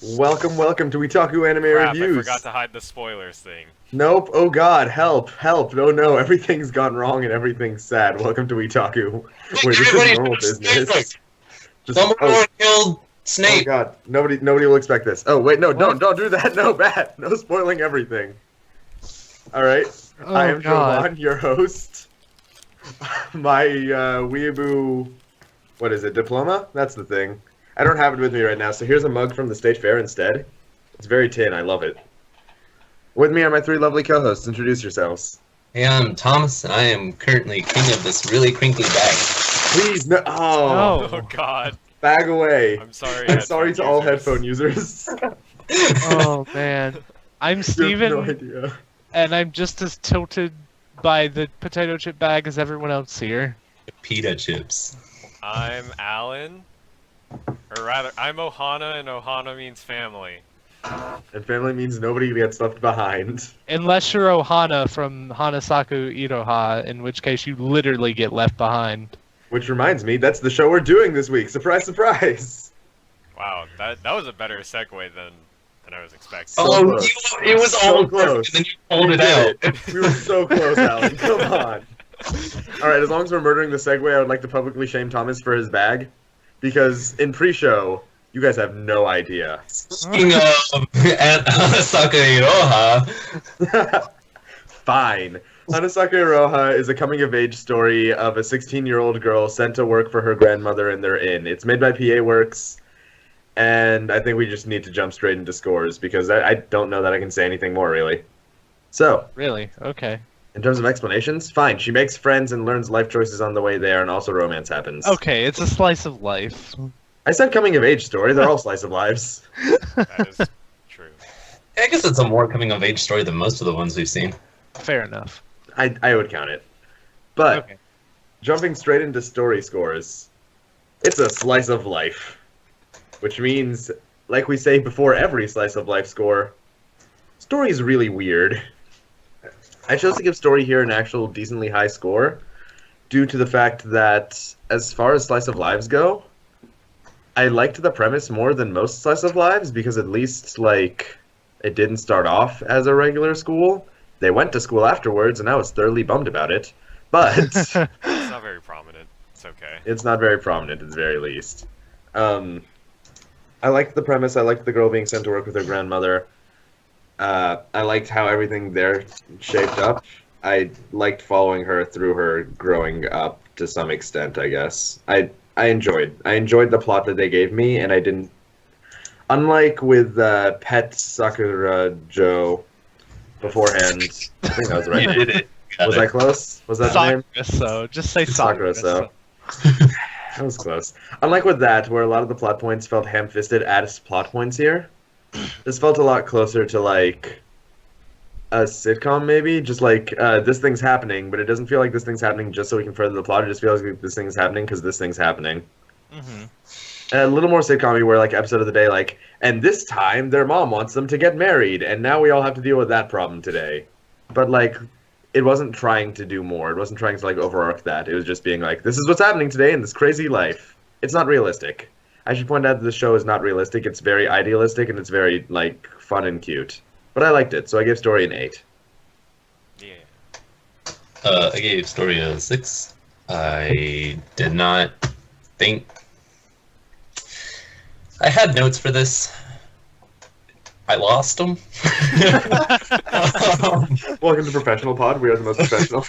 Welcome to WeTaku Anime Crap, Reviews. I forgot to hide the spoilers thing. Nope, oh god, help, no, everything's gone wrong and everything's sad. Welcome to WeTaku, where this is normal business. Someone killed Snape. Oh god, nobody will expect this. Oh wait, no, don't do that, no, bad, no spoiling everything. Alright, I am Jovan, your host. My, weeaboo, what is it, diploma? That's the thing. I don't have it with me right now, so here's a mug from the State Fair instead. It's very tin, I love it. With me are my three lovely co-hosts. Introduce yourselves. Hey, I'm Thomas, and I am currently king of this really crinkly bag. Please, no. Oh, Oh god. Bag away. I'm sorry. I'm sorry to all users. headphone users. Oh man, I'm You have Steven, no idea. and I'm just as tilted by the potato chip bag as everyone else here. Pita chips. I'm Allan. Or rather, I'm Ohana, and Ohana means family. And family means nobody gets left behind. Unless you're Ohana from Hanasaku Iroha, in which case you literally get left behind. Which reminds me, that's the show we're doing this week. Surprise, surprise. Wow, that was a better segue than I was expecting. Oh, it was So all close. perfect, and then you pulled We it did out. it. We were so close, Alan. Come on. Alright, as long as we're murdering the segue, I would like to publicly shame Thomas for his bag. Because in pre-show, you guys have no idea. Speaking of Hanasaku Iroha, Fine. Hanasaku Iroha is a coming-of-age story of a 16-year-old girl sent to work for her grandmother in their inn. It's made by P.A.Works, and I think we just need to jump straight into scores, because I don't know that I can say anything more, really. So, Really? Okay. in terms of explanations, fine. She makes friends and learns life choices on the way there, and also romance happens. Okay, it's a slice of life. I said coming-of-age story. They're all slice of lives. That is true. I guess it's a more coming-of-age story than most of the ones we've seen. Fair enough. I would count it. But, Okay. jumping straight into story scores, it's a slice of life. Which means, like we say before every slice of life score, story is really weird. I chose to give story here an actual decently high score, due to the fact that, as far as slice of lives go, I liked the premise more than most slice of lives, because at least, like, it didn't start off as a regular school. They went to school afterwards, and I was thoroughly bummed about it. But It's not very prominent. It's okay. it's not very prominent, at the very least. I liked the premise. I liked the girl being sent to work with her grandmother. I liked how everything there shaped up. I liked following her through her growing up to some extent, I guess. I enjoyed the plot that they gave me, and I didn't. Unlike with Pet Sakura Joe beforehand, I think that was the right You name. did it. Was I close? Was that the name? Sakura, so just say Sakura, Sakura. so. That was close. Unlike with that, where a lot of the plot points felt ham-fisted as plot points here, this felt a lot closer to, like, a sitcom, maybe? Just like, this thing's happening, but it doesn't feel like this thing's happening just so we can further the plot. It just feels like this thing's happening because this thing's happening. Mm-hmm. And a little more sitcom-y where, like, episode of the day, like, and this time their mom wants them to get married, and now we all have to deal with that problem today. But, like, it wasn't trying to do more. It wasn't trying to, like, overarch that. It was just being like, this is what's happening today in this crazy life. It's not realistic. I should point out that the show is not realistic. It's very idealistic, and it's very, like, fun and cute. But I liked it, so I gave story an 8. Yeah. I gave story a 6. I did not think... I had notes for this. I lost them. Welcome to Professional Pod. We are the most professional.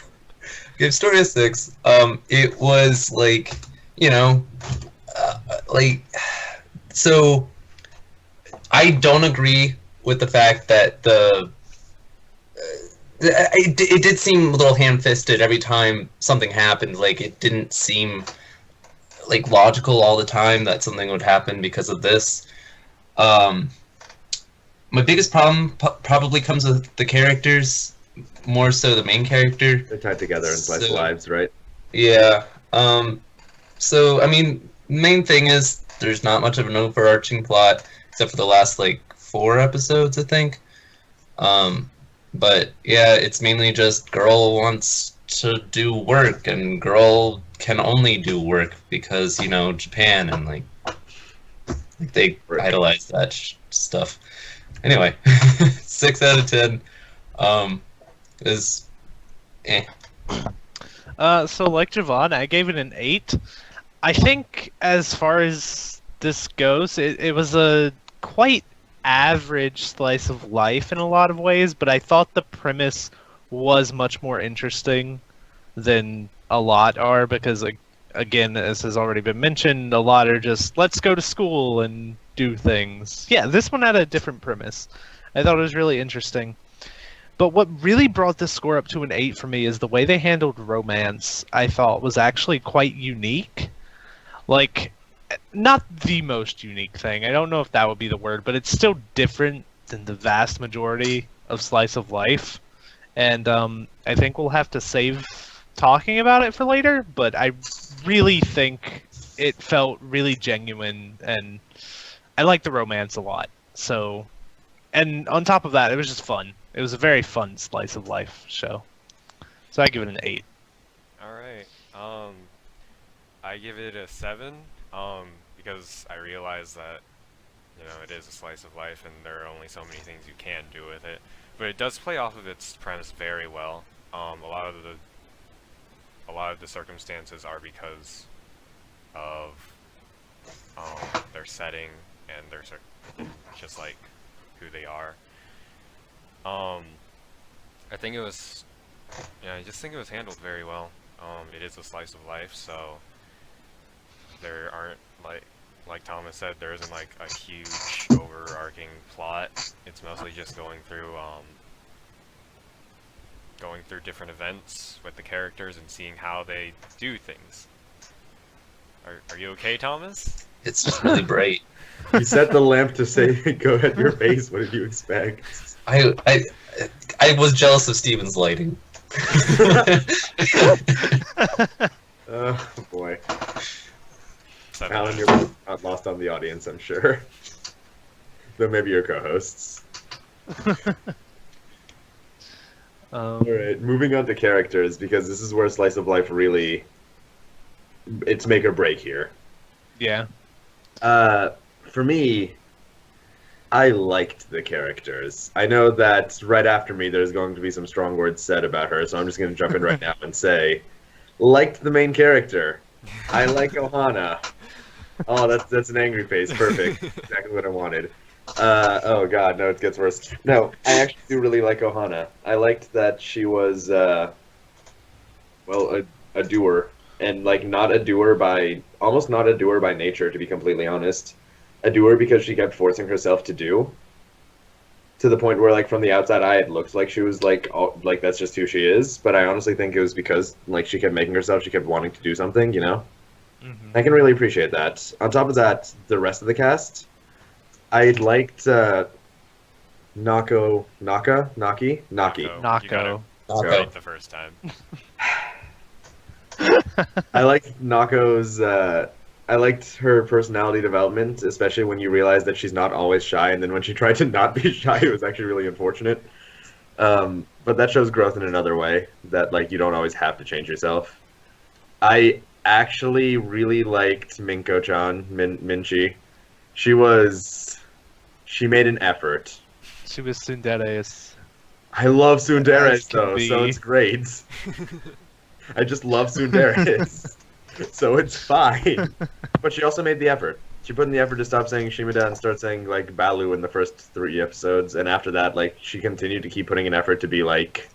Gave story a 6. It was like, you know, like, so I don't agree with the fact that it did seem a little ham-fisted every time something happened. Like, it didn't seem like logical all the time that something would happen because of this. My biggest problem probably comes with the characters, more so the main character. They're tied together in slice So- lives, right? Yeah. So, I mean, main thing is there's not much of an overarching plot, except for the last, like, 4 episodes, I think. But, yeah, it's mainly just girl wants to do work, and girl can only do work because, you know, Japan, and, like, They idolize that stuff. Anyway, 6 out of 10. Is eh. So like Javon, I gave it an 8. I think as far as this goes, it was a quite average slice of life in a lot of ways, but I thought the premise was much more interesting than a lot are because, again, as has already been mentioned, a lot are just let's go to school and do things. Yeah, this one had a different premise. I thought it was really interesting. But what really brought this score up to an 8 for me is the way they handled romance. I thought was actually quite unique. Like, not the most unique thing. I don't know if that would be the word, but it's still different than the vast majority of slice of life. And I think we'll have to save talking about it for later, but I really think it felt really genuine, and I like the romance a lot. So, and on top of that, it was just fun. It was a very fun slice of life show. So I give it an 8. Alright, I give it a 7, because I realize that, you know, it is a slice of life and there are only so many things you can do with it. But it does play off of its premise very well. A lot of the circumstances are because of their setting and their just like who they are. I think it was, yeah, I just think it was handled very well. It is a slice of life, so there aren't, like Thomas said, there isn't like a huge overarching plot. It's mostly just going through different events with the characters and seeing how they do things. Are you okay, Thomas? It's just really bright. You set the lamp to say, "Go at your face." What did you expect? I was jealous of Steven's lighting. Oh boy. Seven. Alan, you're not lost on the audience, I'm sure. Though maybe your co-hosts. Alright, moving on to characters, because this is where Slice of Life really... it's make or break here. Yeah. For me, I liked the characters. I know that right after me there's going to be some strong words said about her, so I'm just going to jump in right now and say, liked the main character. I like Ohana. Oh, that's an angry face. Perfect. Exactly what I wanted. Oh god, no, it gets worse. No, I actually do really like Ohana. I liked that she was, a doer. And, like, almost not a doer by nature, to be completely honest. A doer because she kept forcing herself to do. To the point where, like, from the outside eye, it looked like she was, like, that's just who she is. But I honestly think it was because, like, she kept making herself, she kept wanting to do something, you know? Mm-hmm. I can really appreciate that. On top of that, the rest of the cast, I liked Naki. You got it Nako. right the first time. I liked Nako's. I liked her personality development, especially when you realize that she's not always shy, and then when she tried to not be shy, it was actually really unfortunate. But that shows growth in another way, that, like, you don't always have to change yourself. I actually really liked Minko-chan, Minchi. She made an effort. She was tsundere. I love tsundere, As can though, so be. it's great. I just love tsundere, so it's fine. But she also made the effort. She put in the effort to stop saying Shimada and start saying, like, Balu in the first 3 episodes, and after that, like, she continued to keep putting an effort to be, like,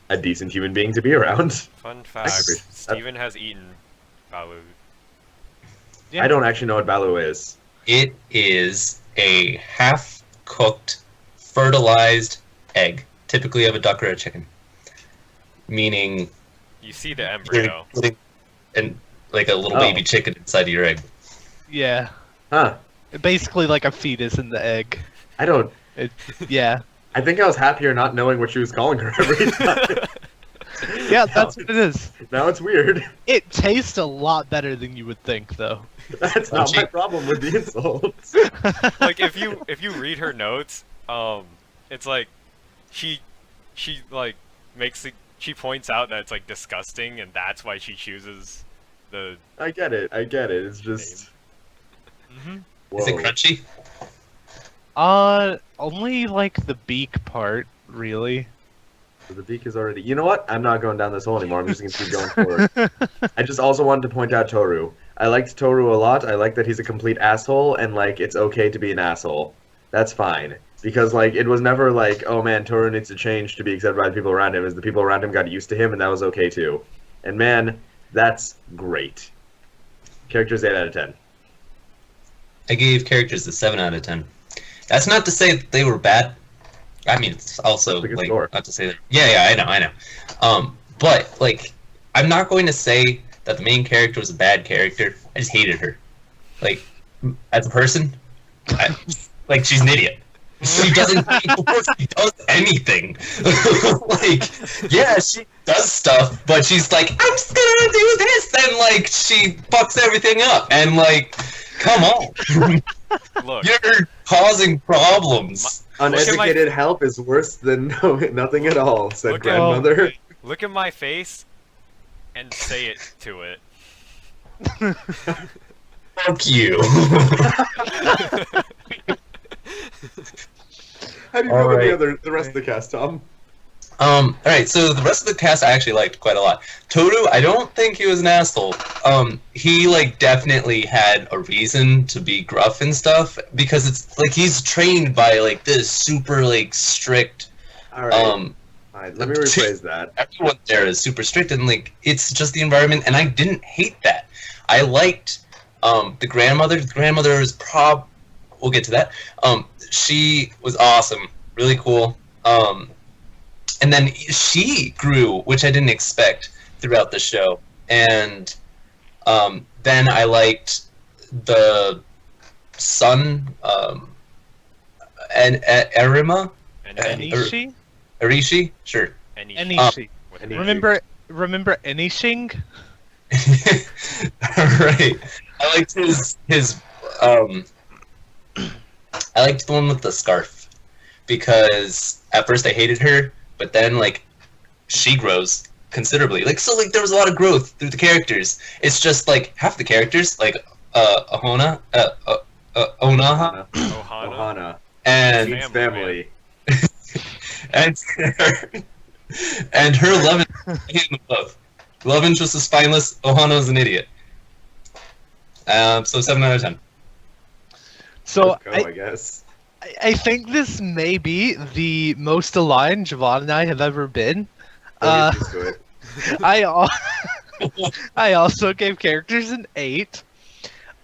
a decent human being to be around. Fun fact, agree. Steven has eaten Balu. Yeah. I don't actually know what Balu is. It is a half-cooked, fertilized egg, typically of a duck or a chicken. Meaning, You see the you're embryo. putting like a little Oh. baby chicken inside of your egg. Yeah. Huh. Basically like a fetus in the egg. I don't... Yeah. I think I was happier not knowing what she was calling her every time. Yeah, that's what it is. Now it's weird. It tastes a lot better than you would think, though. That's not my problem with the insults. Like if you read her notes, it's like she like she points out that it's like disgusting, and that's why she chooses the I get it. It's just... Mhm. Is it Whoa. crunchy? Only like the beak part, really. So the beak is already. You know what? I'm not going down this hole anymore. I'm just gonna keep going forward. I just also wanted to point out Toru. I liked Toru a lot. I like that he's a complete asshole, and like it's okay to be an asshole. That's fine because like it was never like, oh man, Toru needs to change to be accepted by the people around him. As the people around him got used to him, and that was okay too. And man, that's great. Characters 8 out of 10. I gave characters a 7 out of 10. That's not to say that they were bad. I mean, it's also That's a good like score. not to say that. Yeah, I know. But like, I'm not going to say that the main character was a bad character. I just hated her. Like, as a person, like she's an idiot. She doesn't she does anything. Like, yeah, she does stuff, but she's like, I'm just gonna do this, and like she fucks everything up, and like, come on. Look, You're causing problems. Uneducated help is worse than nothing at all, said Look at- grandmother. look at my face and say it to it. Fuck you. How do you feel Alright. about the rest of the cast, Tom? Alright, so the rest of the cast I actually liked quite a lot. Toru, I don't think he was an asshole. He like definitely had a reason to be gruff and stuff, because it's like he's trained by like this super like strict Alright, fine. Let me rephrase that. everyone there is super strict, and like it's just the environment, and I didn't hate that. I liked the grandmother. The grandmother is we'll get to that. She was awesome, really cool. And then she grew, which I didn't expect throughout the show. And then I liked the son, and Arima, And Enishi? Arishi, sure. Enishi. With Enishi. Remember Enishing? Right. I liked his I liked the one with the scarf, because at first I hated her, but then like she grows considerably. Like, so like there was a lot of growth through the characters. It's just like half the characters, like Onaha Ohana. Ohana. and Means family. and her love love. Love interest is spineless. Ohana is an idiot. So 7 out of 10. So Let's go, I guess. I think this may be the most aligned Javon and I have ever been. Don't get used to it. I also gave characters an 8.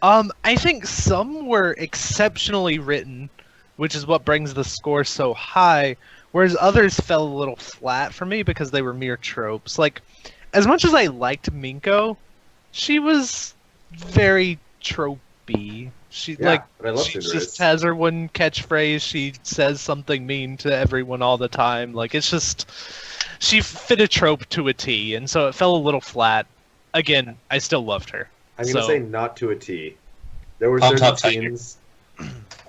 I think some were exceptionally written, which is what brings the score so high, whereas others fell a little flat for me because they were mere tropes. Like, as much as I liked Minko, she was very tropey. She Yeah, but I love she Cinderace. just has her one catchphrase. She says something mean to everyone all the time. Like, it's just, she fit a trope to a T, and so it fell a little flat. Again, I still loved her. I'm gonna So- say not to a T. There were Top certain Tiger. scenes.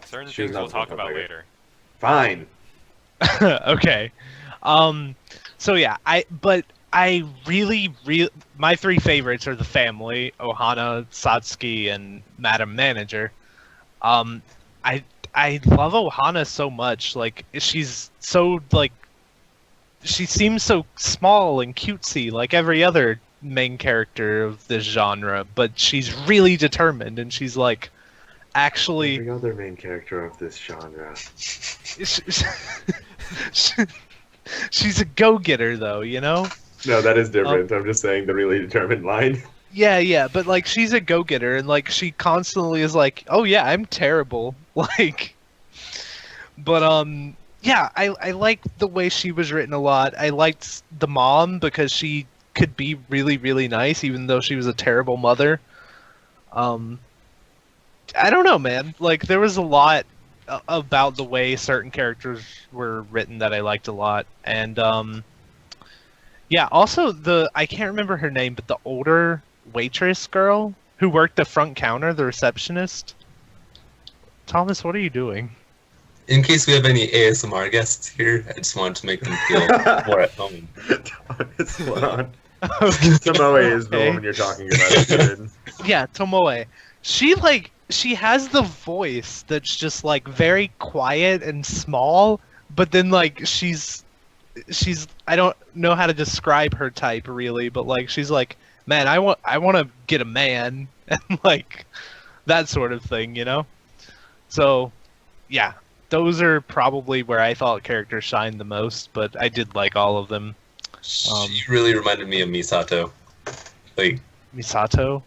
certain She was things not we'll talk the about Tiger. later. Fine. Okay. So yeah, I really, my 3 favorites are the family: Ohana, Satsuki, and Madam Manager. I love Ohana so much. Like, she's so like, she seems so small and cutesy, like every other main character of this genre. But she's really determined, and she's like, actually. Every other main character of this genre. She's a go-getter, though, you know? No, that is different. I'm just saying the really determined line. Yeah, but, like, she's a go-getter, and, like, she constantly is like, oh, yeah, I'm terrible. Like, but, yeah, I liked the way she was written a lot. I liked the mom because she could be really, really nice, even though she was a terrible mother. I don't know, man. Like, there was a lot about the way certain characters were written that I liked a lot. And, yeah, also I can't remember her name, but the older waitress girl who worked the front counter, the receptionist. Thomas, what are you doing? In case we have any ASMR guests here, I just wanted to make them feel more at home. It's on. Tomoe is the Okay. woman you're talking about. Steven. Yeah, Tomoe. She she has the voice that's just like very quiet and small, but then like she's I don't know how to describe her type really, but like she's like, man, I want to get a man and like that sort of thing, you know? So, yeah, those are probably where I thought characters shined the most, but I did like all of them. She really reminded me of Misato. Like, Misato?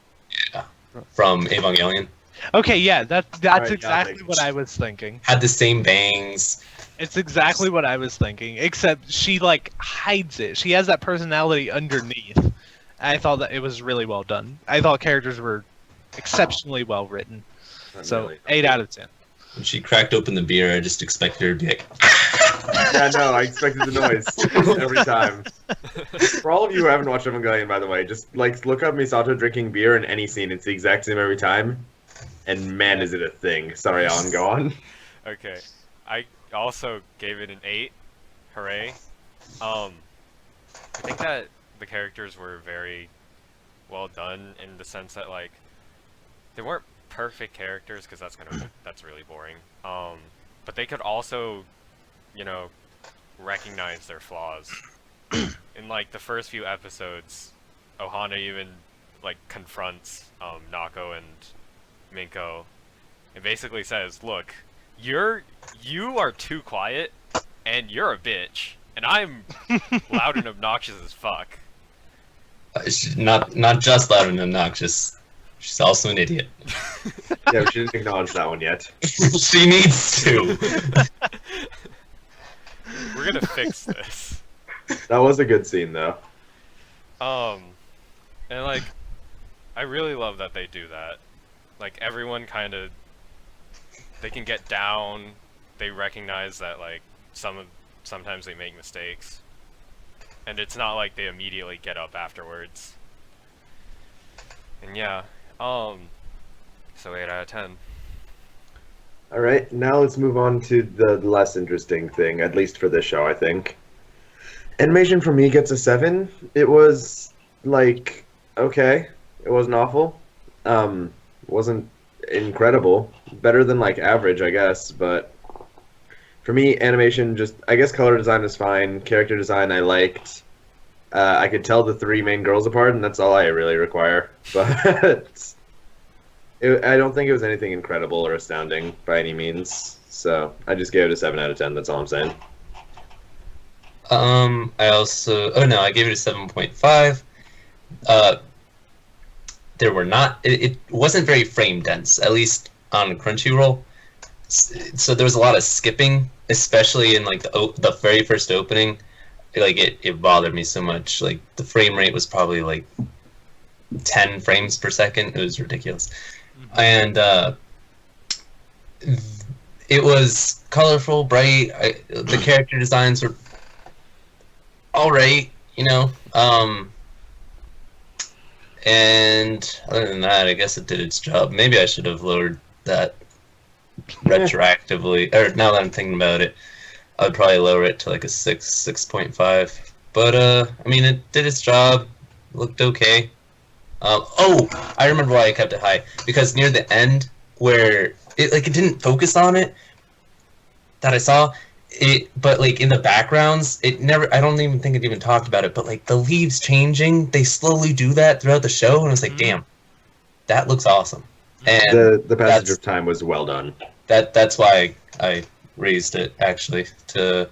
from Evangelion. Okay, yeah, that's Alright, exactly nothing. what I was thinking. Had the same bangs. It's exactly what I was thinking, except she like hides it. She has that personality underneath. I thought that it was really well done. I thought characters were exceptionally well written. Not So really. 8 out of 10. When she cracked open the beer, I just expected her to be like, Yeah, no, I expected the noise every time. For all of you who haven't watched Evangelion, by the way, just like look up Misato drinking beer in any scene. It's the exact same every time. And man, is it a thing. Sorry, Alan, go on. Okay, I also gave it an 8. Hooray! I think that the characters were very well done in the sense that like they weren't perfect characters because that's really boring. But they could also, you know, recognize their flaws. In like the first few episodes, Ohana even like confronts Nako and Minko, and basically says, "Look, you are too quiet, and you're a bitch, and I'm loud and obnoxious as fuck." she's not just loud and obnoxious. She's also an idiot. Yeah, we shouldn't acknowledge that one yet. She needs to. We're gonna fix this. That was a good scene, though. And like, I really love that they do that. Like everyone kind of, they can get down. They recognize that like sometimes they make mistakes, and it's not like they immediately get up afterwards. And yeah, so 8 out of 10. All right, now let's move on to the less interesting thing, at least for this show, I think. Animation for me gets a 7. It was like okay. It wasn't awful. Wasn't incredible. Better than like average, I guess. But for me, animation just I guess color design was fine. Character design I liked. I could tell the 3 main girls apart, and that's all I really require. But I don't think it was anything incredible or astounding by any means. So I just gave it a 7 out of 10. That's all I'm saying. I also I gave it a 7.5. There were not it wasn't very frame dense, at least on Crunchyroll. So there was a lot of skipping, especially in like the very first opening. Like it bothered me so much. Like the frame rate was probably like 10 frames per second. It was ridiculous. And it was colorful, bright. The character designs were all right, you know. And other than that, I guess it did its job. Maybe I should have lowered that retroactively. Or now that I'm thinking about it, I'd probably lower it to like a 6.5. But I mean, it did its job. Looked okay. I remember why I kept it high, because near the end, where it didn't focus on it that I saw it, but like in the backgrounds, I don't even think it even talked about it, but like the leaves changing, they slowly do that throughout the show, and it's like, damn, that looks awesome. And The passage of time was well done. that's why I raised it actually to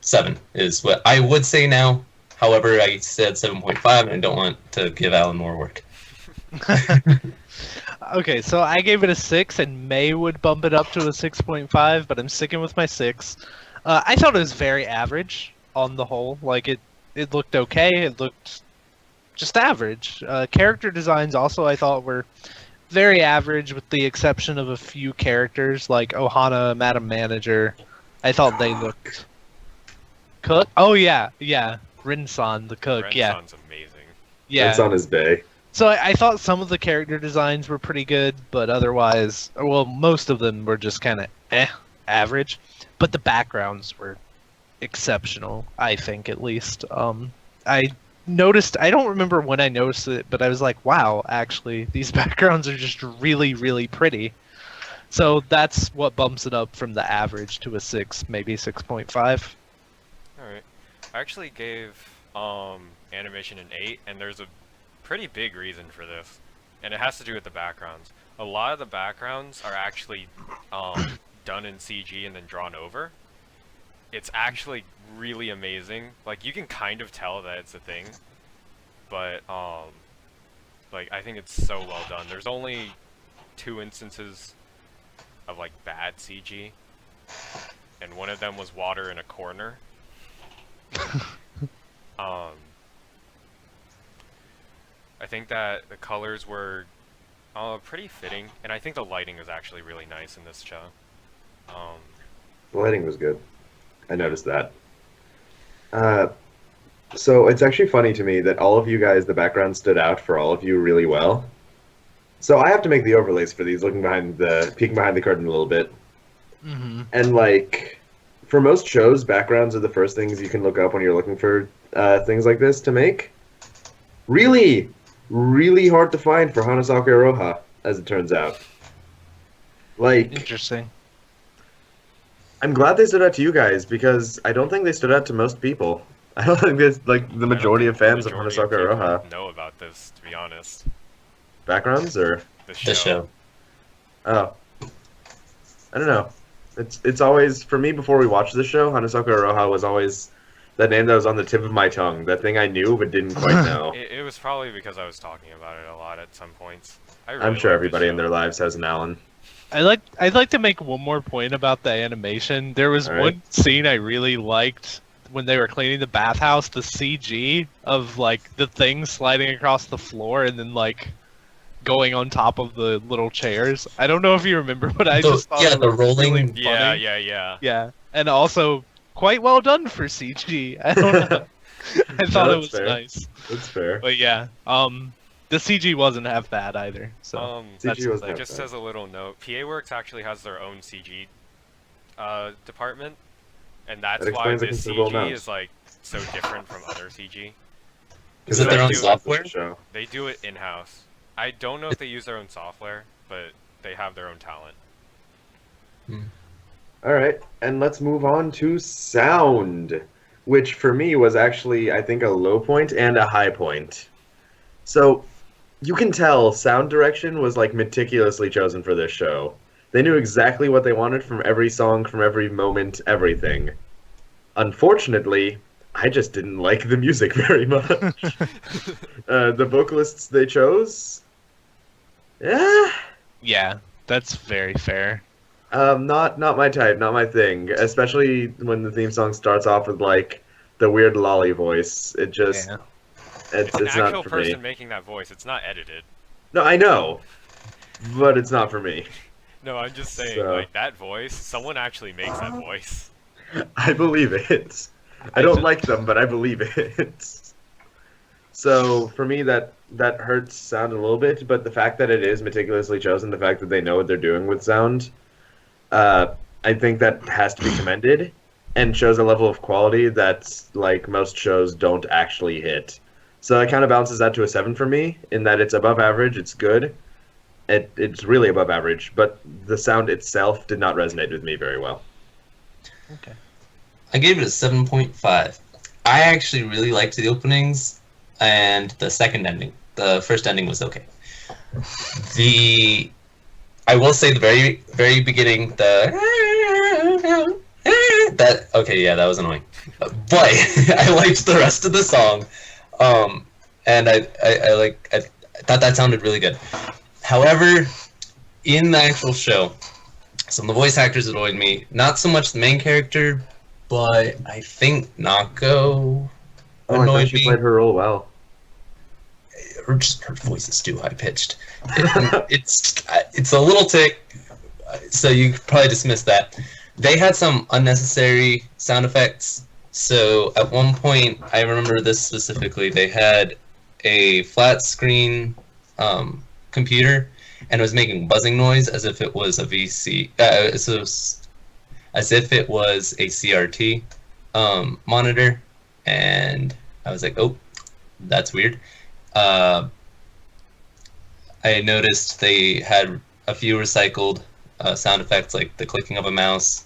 7 is what I would say now. However, I said 7.5, and I don't want to give Allan more work. Okay, so I gave it a 6, and May would bump it up to a 6.5, but I'm sticking with my 6. I thought it was very average on the whole. Like it looked okay. It looked just average. Character designs also I thought were very average, with the exception of a few characters like Ohana, Madam Manager. I thought they looked. Cook? Oh yeah. Rin-san, the cook. Yeah. Ren-san's amazing. Yeah. It's on his bay. So I thought some of the character designs were pretty good, but otherwise, well, most of them were just kind of average. But the backgrounds were exceptional, I think, at least. I noticed. I don't remember when I noticed it, but I was like, "Wow, actually, these backgrounds are just really, really pretty." So that's what bumps it up from the average to a 6, maybe 6.5. Alright. I actually gave animation an 8, and there's a pretty big reason for this. And it has to do with the backgrounds. A lot of the backgrounds are actually done in CG and then drawn over. It's actually really amazing. Like, you can kind of tell that it's a thing, but like, I think it's so well done. There's only 2 instances of like bad CG, and one of them was water in a corner. I think that the colors were pretty fitting, and I think the lighting is actually really nice in this show. The lighting was good. I noticed that. So it's actually funny to me that all of you guys, the background stood out for all of you really well. So I have to make the overlays for these, peeking behind the curtain a little bit. Mm-hmm. And like, for most shows, backgrounds are the first things you can look up when you're looking for things like this to make. Really, really hard to find for Hanasaku Iroha, as it turns out. Like, Interesting. I'm glad they stood out to you guys, because I don't think they stood out to most people. I don't think there's, like, the majority of fans of Hanasaku Iroha. Know about this, to be honest. Backgrounds, or? The show. Oh. I don't know. It's always, for me, before we watched this show, Hanasaku Iroha was always that name that was on the tip of my tongue. That thing I knew but didn't quite know. It was probably because I was talking about it a lot at some points. I'm sure everybody in their lives has an Allan. I'd like to make one more point about the animation. There was one scene I really liked when they were cleaning the bathhouse, the CG of like the thing sliding across the floor and then like going on top of the little chairs. I don't know if you remember, but I just thought it the was rolling. really funny. Yeah. And also quite well done for CG. I don't know. I thought it was fair. nice. That's fair. But yeah, the CG wasn't half bad either. So CG was not just bad. as a little note, P.A.Works actually has their own CG department, and that's That why explains a this considerable CG amount. is like so different from other CG. Is it their own software? Show. They do it in-house. I don't know if they use their own software, but they have their own talent. Alright, and let's move on to sound, which for me was actually, I think, a low point and a high point. So, you can tell sound direction was like meticulously chosen for this show. They knew exactly what they wanted from every song, from every moment, everything. Unfortunately, I just didn't like the music very much. The vocalists they chose? yeah, that's very fair. Not my type, not my thing. Especially when the theme song starts off with like the weird lolly voice. It just it's an not actual for person me. making that voice. It's not edited. No, I know, but it's not for me. No, I'm just saying, So- like, that voice, someone actually makes that voice. I believe it. I don't like them, but I believe it. So for me, that hurts sound a little bit. But the fact that it is meticulously chosen, the fact that they know what they're doing with sound, I think that has to be commended, and shows a level of quality that's like most shows don't actually hit. So it kind of balances out to a 7 for me, in that it's above average, it's good. It's really above average, but the sound itself did not resonate with me very well. Okay. I gave it a 7.5. I actually really liked the openings and the second ending. The first ending was okay. I will say the very, very beginning, that that was annoying. But I liked the rest of the song. And I thought that sounded really good. However, in the actual show, some of the voice actors annoyed me. Not so much the main character, but I think Nako Oh, I annoyed thought she me. played her role well. Her voice is too high pitched. It's a little tick, so you could probably dismiss that. They had some unnecessary sound effects. So at one point, I remember this specifically. They had a flat screen computer, and it was making buzzing noise as if it was a VC, as if it was a CRT monitor, and I was like, oh, that's weird. I noticed they had a few recycled sound effects, like the clicking of a mouse.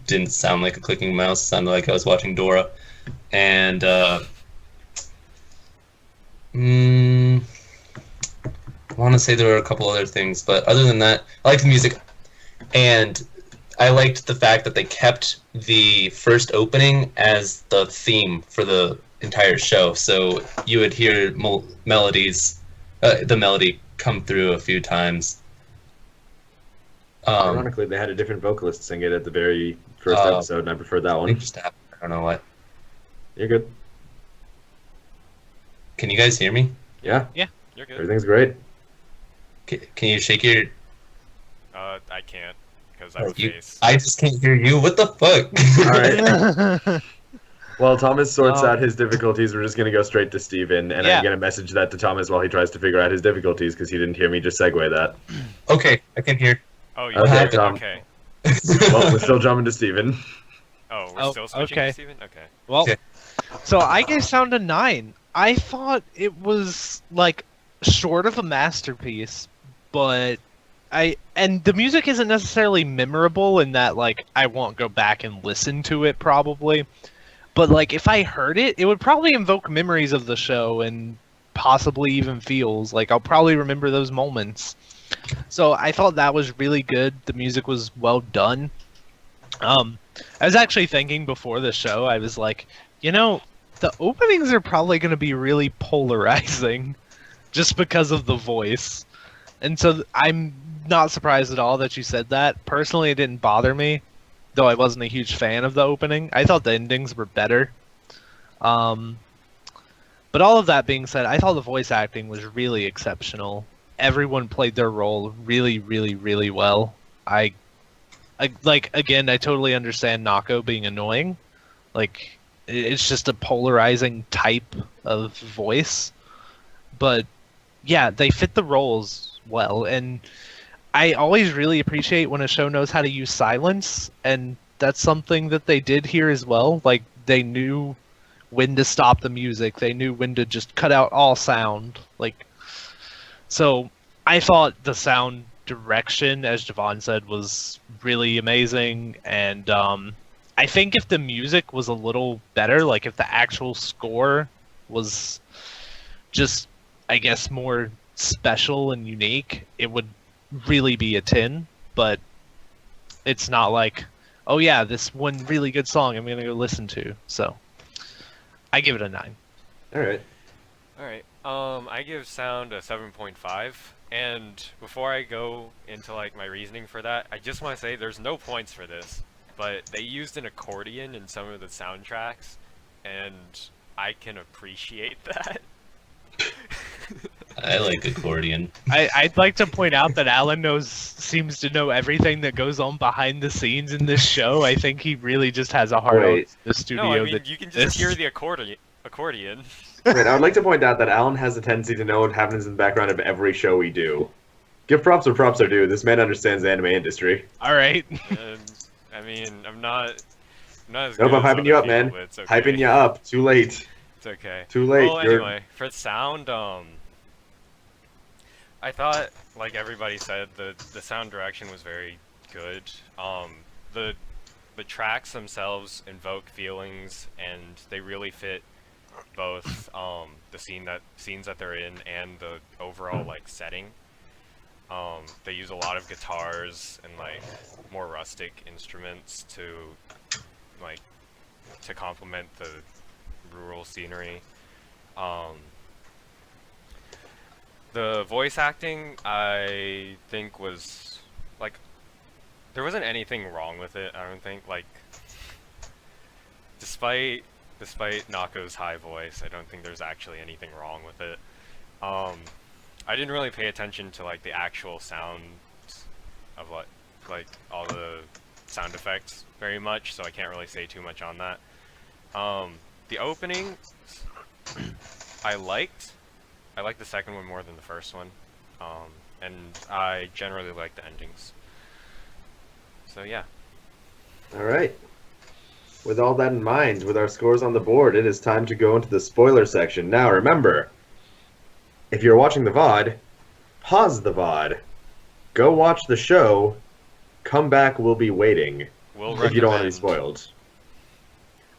Didn't sound like a clicking mouse. Sounded like I was watching Dora. And I want to say there were a couple other things, but other than that, I liked the music, and I liked the fact that they kept the first opening as the theme for the entire show. So you would hear melodies, the melody come through a few times. Ironically, they had a different vocalist sing it at the very first episode, and I preferred that I one. think just happened. I don't know what. You're good. Can you guys hear me? Yeah, You're good. everything's great. Can you shake your? I can't because I have a face. I just can't hear you. What the fuck? All right. While Thomas sorts out his difficulties, we're just going to go straight to Steven, and I'm going to message that to Thomas while he tries to figure out his difficulties, because he didn't hear me just segue that. Okay, I can hear. Oh, you Okay, okay, Tom. okay. Well, we're still jumping to Steven. Oh, we're still switching okay. to Steven? Okay. Well, Okay. so I gave Sound a 9. I thought it was like short of a masterpiece, but and the music isn't necessarily memorable in that like I won't go back and listen to it probably. But like if I heard it, it would probably invoke memories of the show and possibly even feels. Like I'll probably remember those moments. So I thought that was really good. The music was well done. I was actually thinking before the show, I was like, the openings are probably going to be really polarizing just because of the voice. And so I'm not surprised at all that you said that. Personally, it didn't bother me, though I wasn't a huge fan of the opening. I thought the endings were better. But all of that being said, I thought the voice acting was really exceptional. Everyone played their role really, really, really well. I totally understand Nako being annoying. Like, it's just a polarizing type of voice. But, yeah, they fit the roles well. And I always really appreciate when a show knows how to use silence. And that's something that they did here as well. Like, they knew when to stop the music. They knew when to just cut out all sound. So I thought the sound direction, as Javon said, was really amazing. And I think if the music was a little better, like if the actual score was just, I guess, more special and unique, it would really be a 10. But it's not like, oh yeah, this one really good song I'm going to go listen to. So I give it a 9. Alright. Alright. I give sound a 7.5. And before I go into like my reasoning for that, I just want to say there's no points for this, but they used an accordion in some of the soundtracks, and I can appreciate that. I like accordion. I'd like to point out that Allan seems to know everything that goes on behind the scenes in this show. I think he really just has a heart out in the studio. No, I mean, you can just hear the accordion. Wait, I would like to point out that Alan has a tendency to know what happens in the background of every show we do. Give props where props are due. This man understands the anime industry. All right. I mean, I'm not as Nope, good I'm as hyping you other up, man. people, but it's okay. Hyping you up. Too late. It's okay. Too late. Well, anyway, for sound, I thought, like everybody said, the sound direction was very good. The tracks themselves invoke feelings, and they really fit both the scenes that they're in and the overall like setting. They use a lot of guitars and like more rustic instruments to complement the rural scenery. The voice acting, I think, was like there wasn't anything wrong with it. I don't think, like, despite Nako's high voice, I don't think there's actually anything wrong with it. I didn't really pay attention to like the actual sound of like all the sound effects very much, so I can't really say too much on that. The opening, I liked the second one more than the first one, and I generally like the endings. So yeah. Alright. with all that in mind, with our scores on the board, it is time to go into the spoiler section. Now, remember, if you're watching the VOD, pause the VOD, go watch the show, come back, we'll be waiting, if you don't want to be spoiled.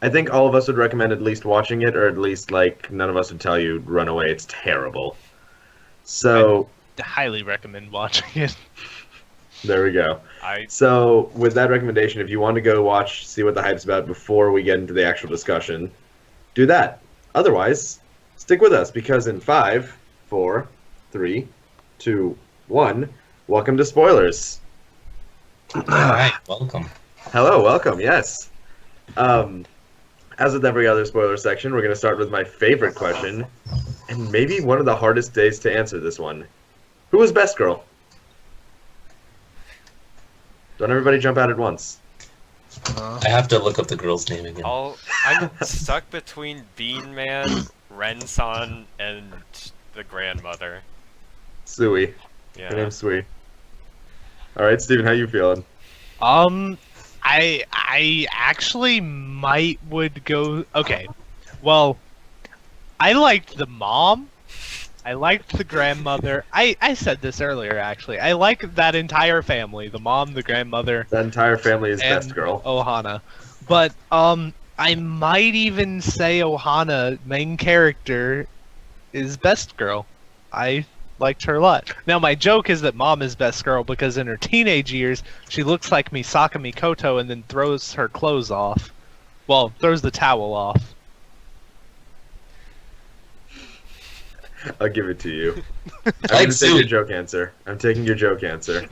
I think all of us would recommend at least watching it, or at least, like, none of us would tell you, run away, it's terrible. So... I highly recommend watching it. There we go. So, with that recommendation, if you want to go watch, see what the hype's about before we get into the actual discussion, do that. Otherwise, stick with us, because in 5, 4, 3, 2, 1, welcome to Spoilers. Alright, welcome. Hello, welcome, yes. As with every other spoiler section, we're going to start with my favorite question, and maybe one of the hardest days to answer this one. Who was best girl? Don't everybody jump out at once. I have to look up the girl's name again. I'm stuck between Bean Man, Ren-san, and the grandmother. Sui. Yeah. Her name's Sui. Alright, Steven, how you feeling? I actually would go... Okay, well, I liked the mom. I liked the grandmother. I said this earlier, actually. I like that entire family. The mom, the grandmother. That entire family is and best girl. Ohana. But, I might even say Ohana, main character, is best girl. I liked her a lot. Now, my joke is that mom is best girl because in her teenage years, she looks like Misaka Mikoto and then throws her clothes off. Well, throws the towel off. I'll give it to you. I I'm like gonna take Sui. your joke answer. I'm taking your joke answer.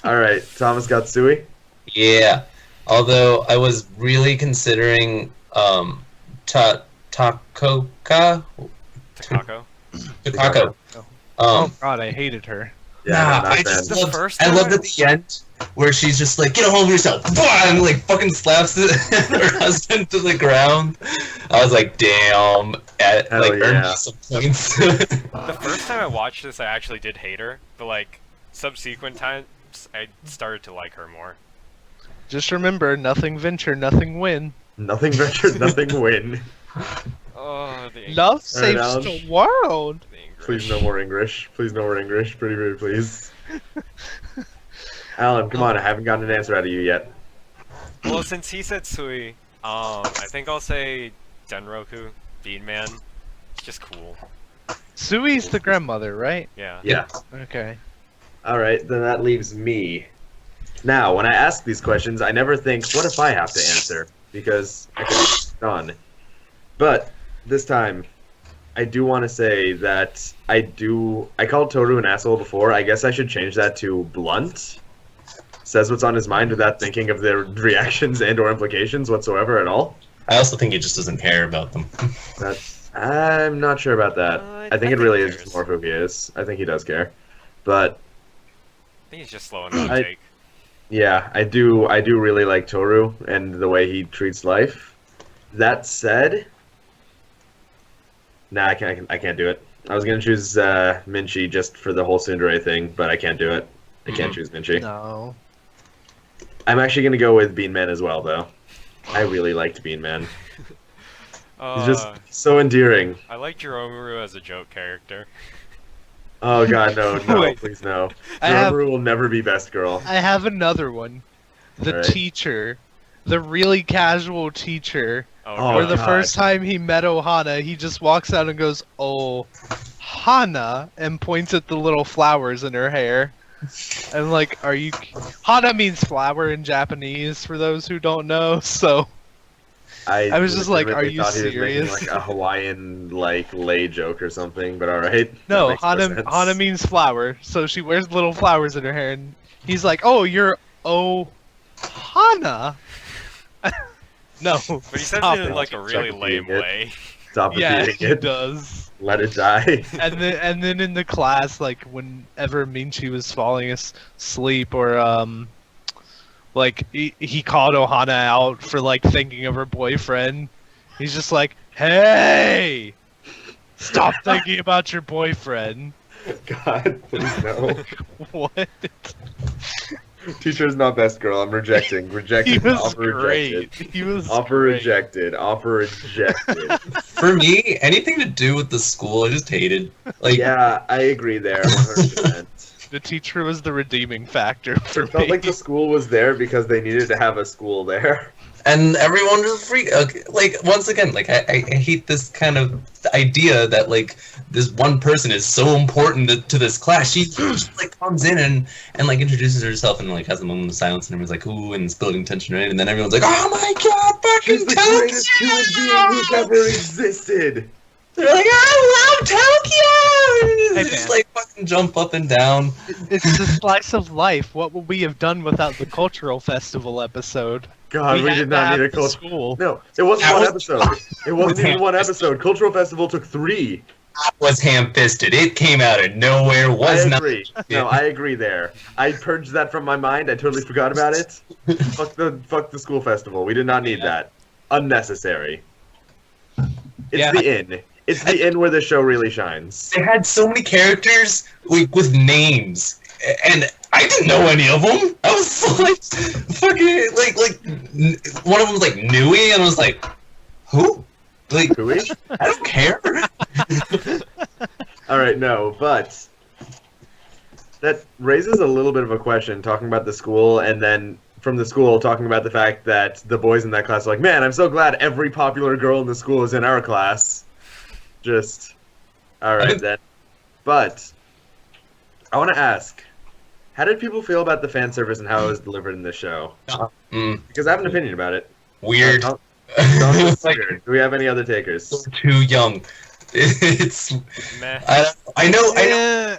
Alright, Thomas got Sui? Yeah. Although I was really considering Takoka? Takako? Takako. Oh god, I hated her. Yeah, Nah, I'm not I a fan. just The loved, first I time loved I- at the end where she's just like, get a hold of yourself, and like fucking slaps her husband to the ground. I was like, damn, Hell earned yeah. me some points. The first time I watched this, I actually did hate her, but like subsequent times, I started to like her more. Just remember, nothing venture, nothing win. Nothing ventured, nothing win. Oh, the English. Love saves Alan. the world. The English. Please no more English. Please no more English. Pretty, pretty please. Alan, come on, I haven't gotten an answer out of you yet. Well, since he said Sui, I think I'll say Denroku, Bean Man. Just cool. Sui's the grandmother, right? Yeah. Yeah. Okay. Alright, then that leaves me. Now, when I ask these questions, I never think, what if I have to answer? Because I could be done. But, this time, I do want to say that I called Toru an asshole before. I guess I should change that to blunt. Says what's on his mind without thinking of their reactions and or implications whatsoever at all. I also think he just doesn't care about them. I'm not sure about that. I think it really he is cares. just more who he is. I think he does care. But, I think he's just slowing down I- Jake. yeah, I do really like Toru and the way he treats life. That said, nah, I can't do it. I was gonna choose Minchi just for the whole Tsundere thing, but I can't do it. I can't choose Minchi. No. I'm actually gonna go with Bean Man as well, though. I really liked Bean Man. He's just so endearing. I like Jiromaru as a joke character. Oh god, no, Wait. please no. I have- Jiromaru will never be best girl. I have another one. The Alright. teacher. The really casual teacher. Oh, where the God. first time he met Ohana, he just walks out and goes, "Oh, Hana," and points at the little flowers in her hair. And like, are you... Hana means flower in Japanese, for those who don't know, so... I was just like, legitimately are you thought he was making, serious? like a Hawaiian lay joke or something, but alright. No, Hana means flower, so she wears little flowers in her hair, and he's like, "Oh, you're Hana." No, But he says stop it in it. like a really Check lame it. way. Stop Yeah, repeating he it. does. Let it die. And then in the class, like whenever Minchi was falling asleep, or like he called Ohana out for like thinking of her boyfriend. He's just like, "Hey, stop thinking about your boyfriend." God, please no. What? Teacher's not best girl. I'm rejecting. He Rejected. was Offer great. rejected. He was Offer great. rejected. Offer rejected. For me, anything to do with the school, I just hated. Like, Yeah, I agree there 100%. The teacher was the redeeming factor for It felt me. like the school was there because they needed to have a school there. and everyone just freak. Like, once again, like I hate this kind of idea that like this one person is so important to this class. She like comes in and like introduces herself and like has a moment of silence and everyone's like, ooh, and it's building tension, right? And then everyone's like, oh my god, She's fucking the greatest human being who's Tokyo! ever existed. They're like, I love Tokyo! Hey, They just man. like fucking jump up and down. It's the slice of life. What would we have done without the cultural festival episode? God, we had did to not have need a the culture. school. No, it wasn't That one was- episode. It wasn't even one episode. Cultural Festival took 3. Was ham-fisted. It came out of nowhere. Was I not. agree. No, I agree there. I purged that from my mind. I totally forgot about it. Fuck the school festival. We did not need that. Unnecessary. It's Yeah. the inn. It's the inn where the show really shines. They had so many characters like with names, and I didn't know any of them. I was like, fucking one of them was like Nui, and I was like, who? Like, Hooey? I don't care. All right, no, but that raises a little bit of a question talking about the school, and then from the school talking about the fact that the boys in that class are like, man, I'm so glad every popular girl in the school is in our class. Just, all right then. But I want to ask, how did people feel about the fan service and how it was delivered in this show? Because I have an opinion about it. Weird. Don't It's like weird. Do we have any other takers? too young. It's Meh. I know Yeah.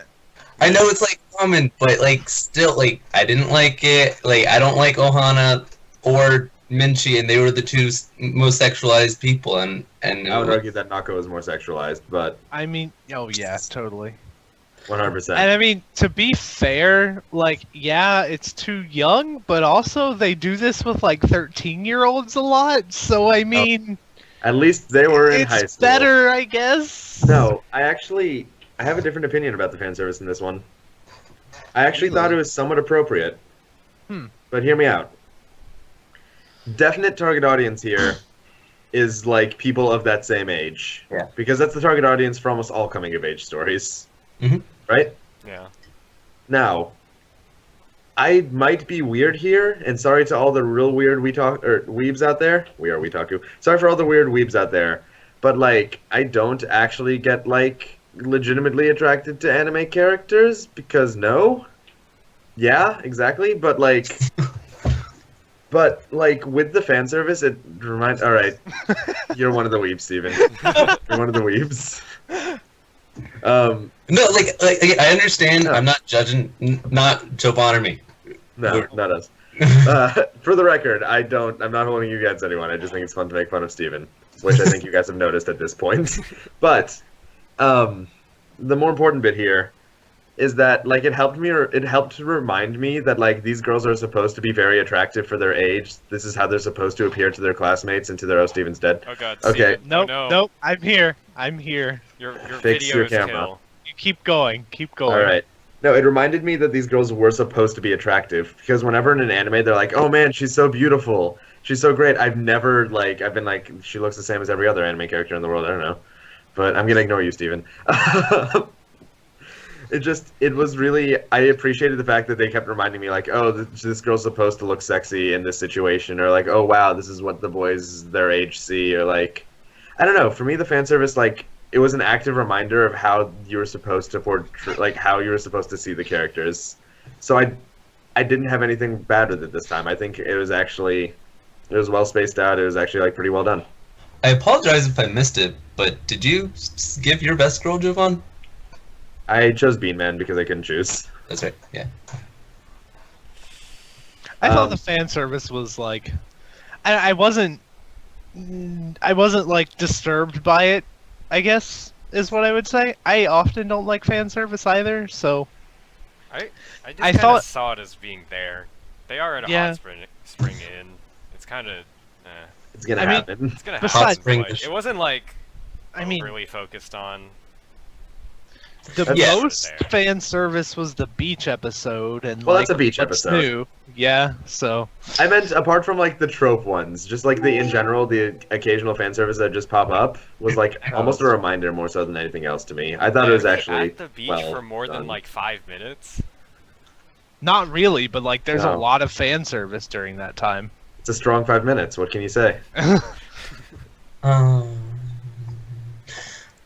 it's like common, but like still like I didn't like it. Like I don't like Ohana or Minchi, and they were the two most sexualized people, and I would argue that Nako is more sexualized, but I mean, oh yeah, totally. 100%. And I mean, to be fair, like, yeah, it's too young, but also they do this with like 13-year-olds a lot. So I mean, At least they were in high it's school. better, I guess. No, I have a different opinion about the fan service in this one. I actually thought it was somewhat appropriate. But hear me out. Definite target audience here is like people of that same age. Yeah. Because that's the target audience for almost all coming of age stories. Mhm. Right? Yeah. Now, I might be weird here, and sorry to all the real weird weebs out there. We are WeTaku. Sorry for all the weird weebs out there. But like, I don't actually get like legitimately attracted to anime characters because no. Yeah, exactly. But like with the fan service, it reminds. All right, you're one of the weebs, Steven. You're one of the weebs. No, like I understand. I'm not judging. Not Jovan or me. No, not us. For the record, I'm not holding you against anyone. I just think it's fun to make fun of Steven, which I think you guys have noticed at this point. But the more important bit here is that like it helped to remind me that like these girls are supposed to be very attractive for their age. This is how they're supposed to appear to their classmates and to their Steven's dead. Oh god. Okay. Steven. Nope, Oh, no. nope. I'm here. I'm here. Your Fix video your is camera. kill. You keep going. Keep going. All right. No, it reminded me that these girls were supposed to be attractive because whenever in an anime they're like, "Oh man, she's so beautiful. She's so great." I've been like, she looks the same as every other anime character in the world. I don't know. But I'm going to ignore you, Steven. It was really, I appreciated the fact that they kept reminding me like, "Oh, this girl's supposed to look sexy in this situation," or like, "Oh wow, this is what the boys their age see," or like, I don't know. For me, the fan service, like, it was an active reminder of how you were supposed to portray, like how you were supposed to see the characters. So I didn't have anything bad with it this time. I think it was well spaced out. It was actually like pretty well done. I apologize if I missed it, but did you give your best girl, Jovan? I chose Bean Man because I couldn't choose. That's right. Yeah. I thought the fan service was like, I wasn't like disturbed by it, I guess is what I would say. I often don't like fan service either, so I just I kind of thought- saw it as being there. They are at a Yeah. hot spring inn. It's kind of. It's gonna I mean- happen. It's gonna Besides- happen. Spring Like, is- it wasn't like I mean, really focused on. The That's- Yeah. most fan service was the beach episode, and Well, like, that's a beach what's episode. new. Yeah, so I meant apart from like the trope ones, just like in general, the occasional fan service that just pop up was like almost a reminder more so than anything else to me. I thought it was Were they actually at the beach well for more done. than like 5 minutes. not really, but like there's a No. lot of fan service during that time. It's a strong 5 minutes. What can you say?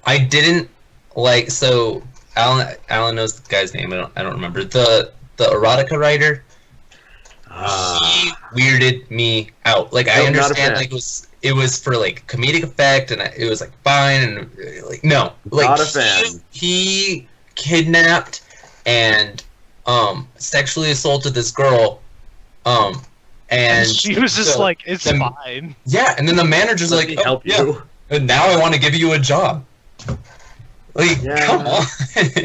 I didn't like so Allan knows the guy's name. I don't remember the erotica writer. He weirded me out. Like I No, not a understand, fan. like it was for like comedic effect, and it was like fine, and like no, like Not a fan. He kidnapped and sexually assaulted this girl, and she was just so like, "It's the- fine." yeah, and then the manager's Let like, me "Oh, help yeah, you. and now I want to give you a job." Like, Yeah. come on.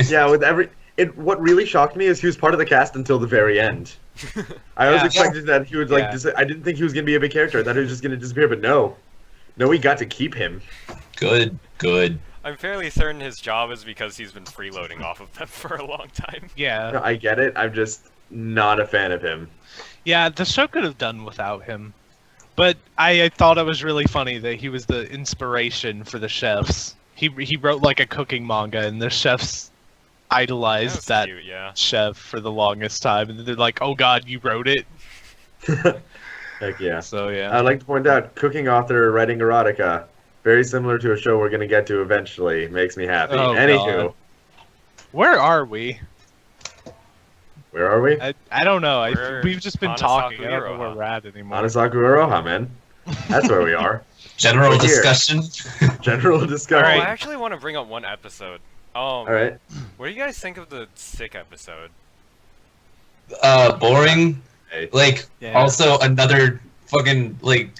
Yeah, with what really shocked me is he was part of the cast until the very end. I was Yeah. expecting that he would like. Yeah. I didn't think he was gonna be a big character. I thought he was just gonna disappear, but no, we got to keep him. Good. I'm fairly certain his job is because he's been freeloading off of them for a long time. Yeah, I get it. I'm just not a fan of him. yeah. The show could have done without him, but I thought it was really funny that he was the inspiration for the chefs. He wrote like a cooking manga, and the chefs idolized was that cute, yeah. chef for the longest time, and they're like, "Oh God, you wrote it." Heck yeah. So yeah. I'd like to point out, cooking author writing erotica, very similar to a show we're gonna get to eventually. Makes me happy. Oh, Anywho, God. Where are we? where are we? I don't know. We're We've just been Hanasaku talking. I don't know where Iroha. we're at anymore. Hanasaku Iroha, man. That's where we are. General We're here. discussion. General discussion. Oh, I Alright. actually want to bring up one episode. All right. What do you guys think of the sick episode? Boring. Hey. Like, Yeah. also another fucking, like,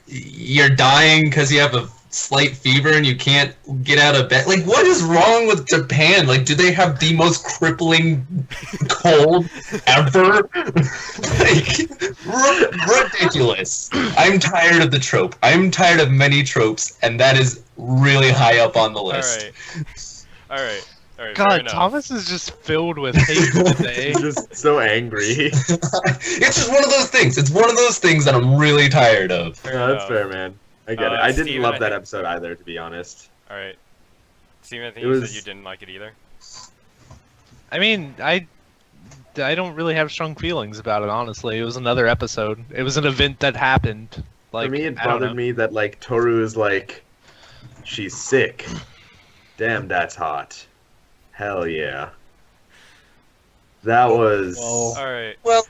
you're dying because you have a slight fever and you can't get out of bed. Like, what is wrong with Japan? Like, do they have the most crippling cold ever? Like, ridiculous. I'm tired of the trope. I'm tired of many tropes, and that is really high up on the list. Alright, fair God, enough. Thomas is just filled with hate today. He's just so angry. It's just one of those things. It's one of those things that I'm really tired of. Yeah, that's fair, man. I get it. I didn't Steven, love I that think- episode either, to be honest. Alright. Steven, I think It you was- said you didn't like it either. I mean, I don't really have strong feelings about it, honestly. It was another episode. It was an event that happened. Like, For me, it I don't know. bothered me that like Toru is like, she's sick. Damn, that's hot. Hell yeah. That was. Well- Alright. Well,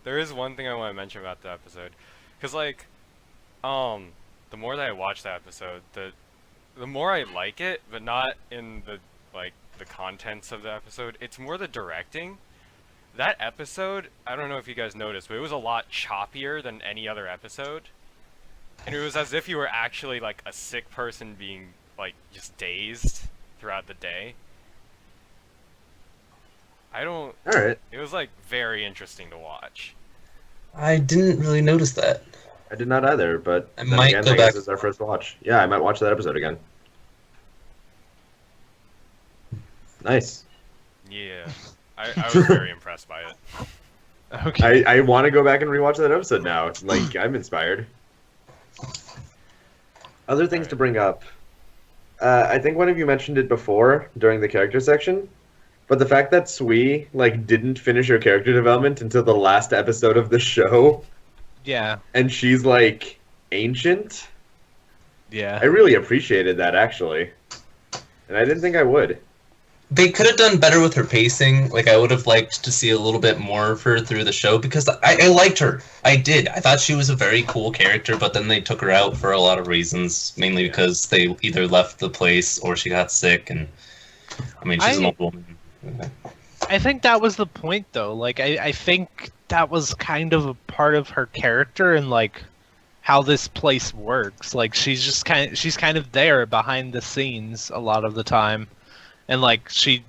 There is one thing I want to mention about the episode. Because, like, the more that I watch that episode, the more I like it, but not in the, like, the contents of the episode. It's more the directing. That episode, I don't know if you guys noticed, but it was a lot choppier than any other episode. And it was as if you were actually, like, a sick person being, like, just dazed throughout the day. All right. It was, like, very interesting to watch. I didn't really notice that. I did not either, but I then might again, go I guess back. it's our first watch. Yeah, I might watch that episode again. Nice. Yeah. I was very impressed by it. Okay. I want to go back and rewatch that episode now. Like, I'm inspired. Other things to bring up. I think one of you mentioned it before during the character section, but the fact that Sui like didn't finish her character development until the last episode of the show, Yeah. and she's like ancient. Yeah. I really appreciated that actually, and I didn't think I would. They could have done better with her pacing. Like, I would have liked to see a little bit more of her through the show because I liked her. I did. I thought she was a very cool character, but then they took her out for a lot of reasons, mainly because they either left the place or she got sick. And I mean, she's an old woman. I think that was the point, though. Like, I think that was kind of a part of her character and like how this place works. Like, she's kind of there behind the scenes a lot of the time, and like she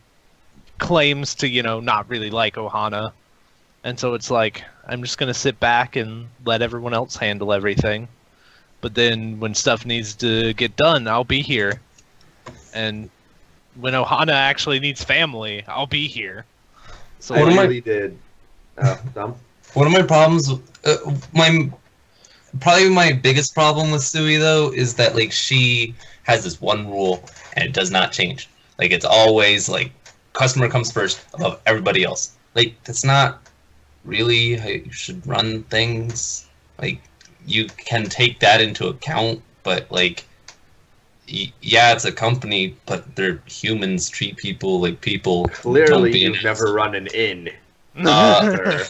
claims to, you know, not really like Ohana, and so it's like, I'm just gonna sit back and let everyone else handle everything. But then when stuff needs to get done, I'll be here. And when Ohana actually needs family, I'll be here. So I What am I- really did. Oh, Dom? One of my problems, probably my biggest problem with Sui though is that like she has this one rule and it does not change. Like it's always like customer comes first above everybody else. Like that's not really how you should run things. Like you can take that into account, but like yeah, it's a company, but they're humans. Treat people like people. Don't Clearly, be you've an never run an inn, Uh, sir.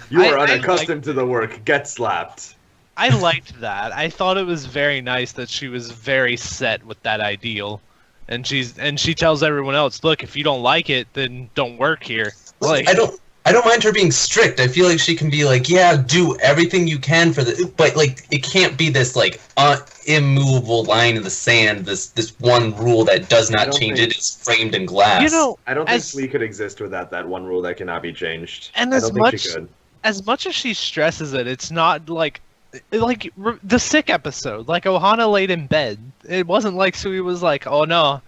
You are I unaccustomed to the work. Get slapped. I liked that. I thought it was very nice that she was very set with that ideal, and she tells everyone else, "Look, if you don't like it, then don't work here." Like, I don't mind her being strict. I feel like she can be like, yeah, do everything you can for the, but like it can't be this like immovable line in the sand. This one rule that does I not don't change. think- It is framed in glass. you know, I don't think As- Sui could exist without that one rule that cannot be changed. And I as don't think much- she could. as much as she stresses it, it's not like the sick episode. Like Ohana laid in bed. It wasn't like Sui was like, "Oh no,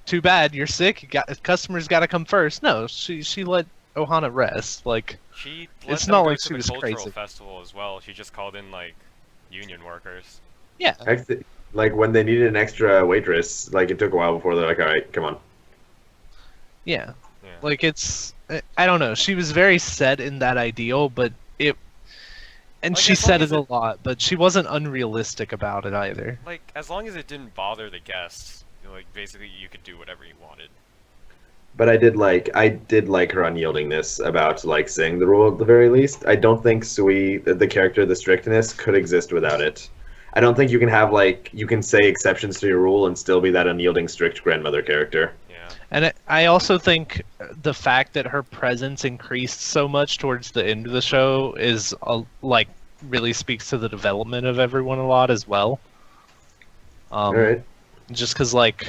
too bad, you're sick. Customers got to come first." No, she let Ohana rest. Like, She let It's them not go like to she the was cultural crazy. festival as well. She just called in like union workers. yeah, Like when they needed an extra waitress, like it took a while before they're like, all right, come on. yeah. Yeah. Like I don't know. She was very set in that ideal, but and Like, she as long said as it a lot, but she wasn't unrealistic about it either. Like as long as it didn't bother the guests, like basically you could do whatever you wanted. But I did like her unyieldingness about like saying the rule at the very least. I don't think Sui, the character, the strictness, could exist without it. I don't think you can have like you can say exceptions to your rule and still be that unyielding, strict grandmother character. Yeah. And I also think the fact that her presence increased so much towards the end of the show is like really speaks to the development of everyone a lot as well. All right. Just because like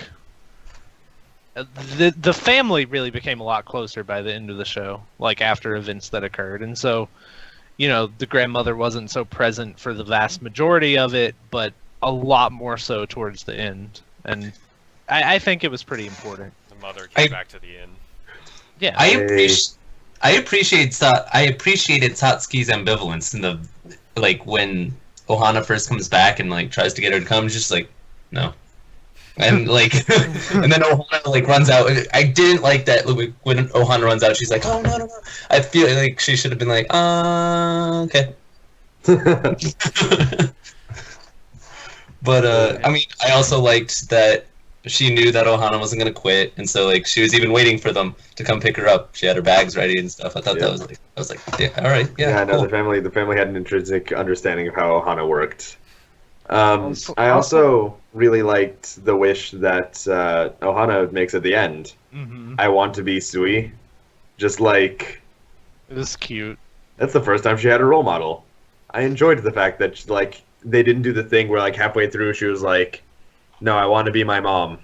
the family really became a lot closer by the end of the show, like after events that occurred, and so the grandmother wasn't so present for the vast majority of it, but a lot more so towards the end, and I think it was pretty important. The mother came I- back to the inn. Yeah, I appreciated Satsuki's ambivalence in the like when Ohana first comes back and like tries to get her to come, just like no, and like and then Ohana like runs out. I didn't like that like, when Ohana runs out. She's like, oh no. I feel like she should have been like, okay. But I mean, I also liked that she knew that Ohana wasn't gonna quit, and so like she was even waiting for them to come pick her up. She had her bags ready and stuff. I thought Yeah. I was like, yeah, all right, yeah, Yeah, no, cool. the family had an intrinsic understanding of how Ohana worked. Also- I also really liked the wish that Ohana makes at the end. hmm I want to be Sui. Just like it was cute. that's the first time she had a role model. I enjoyed the fact that like they didn't do the thing where like halfway through she was like, "No, I want to be my mom."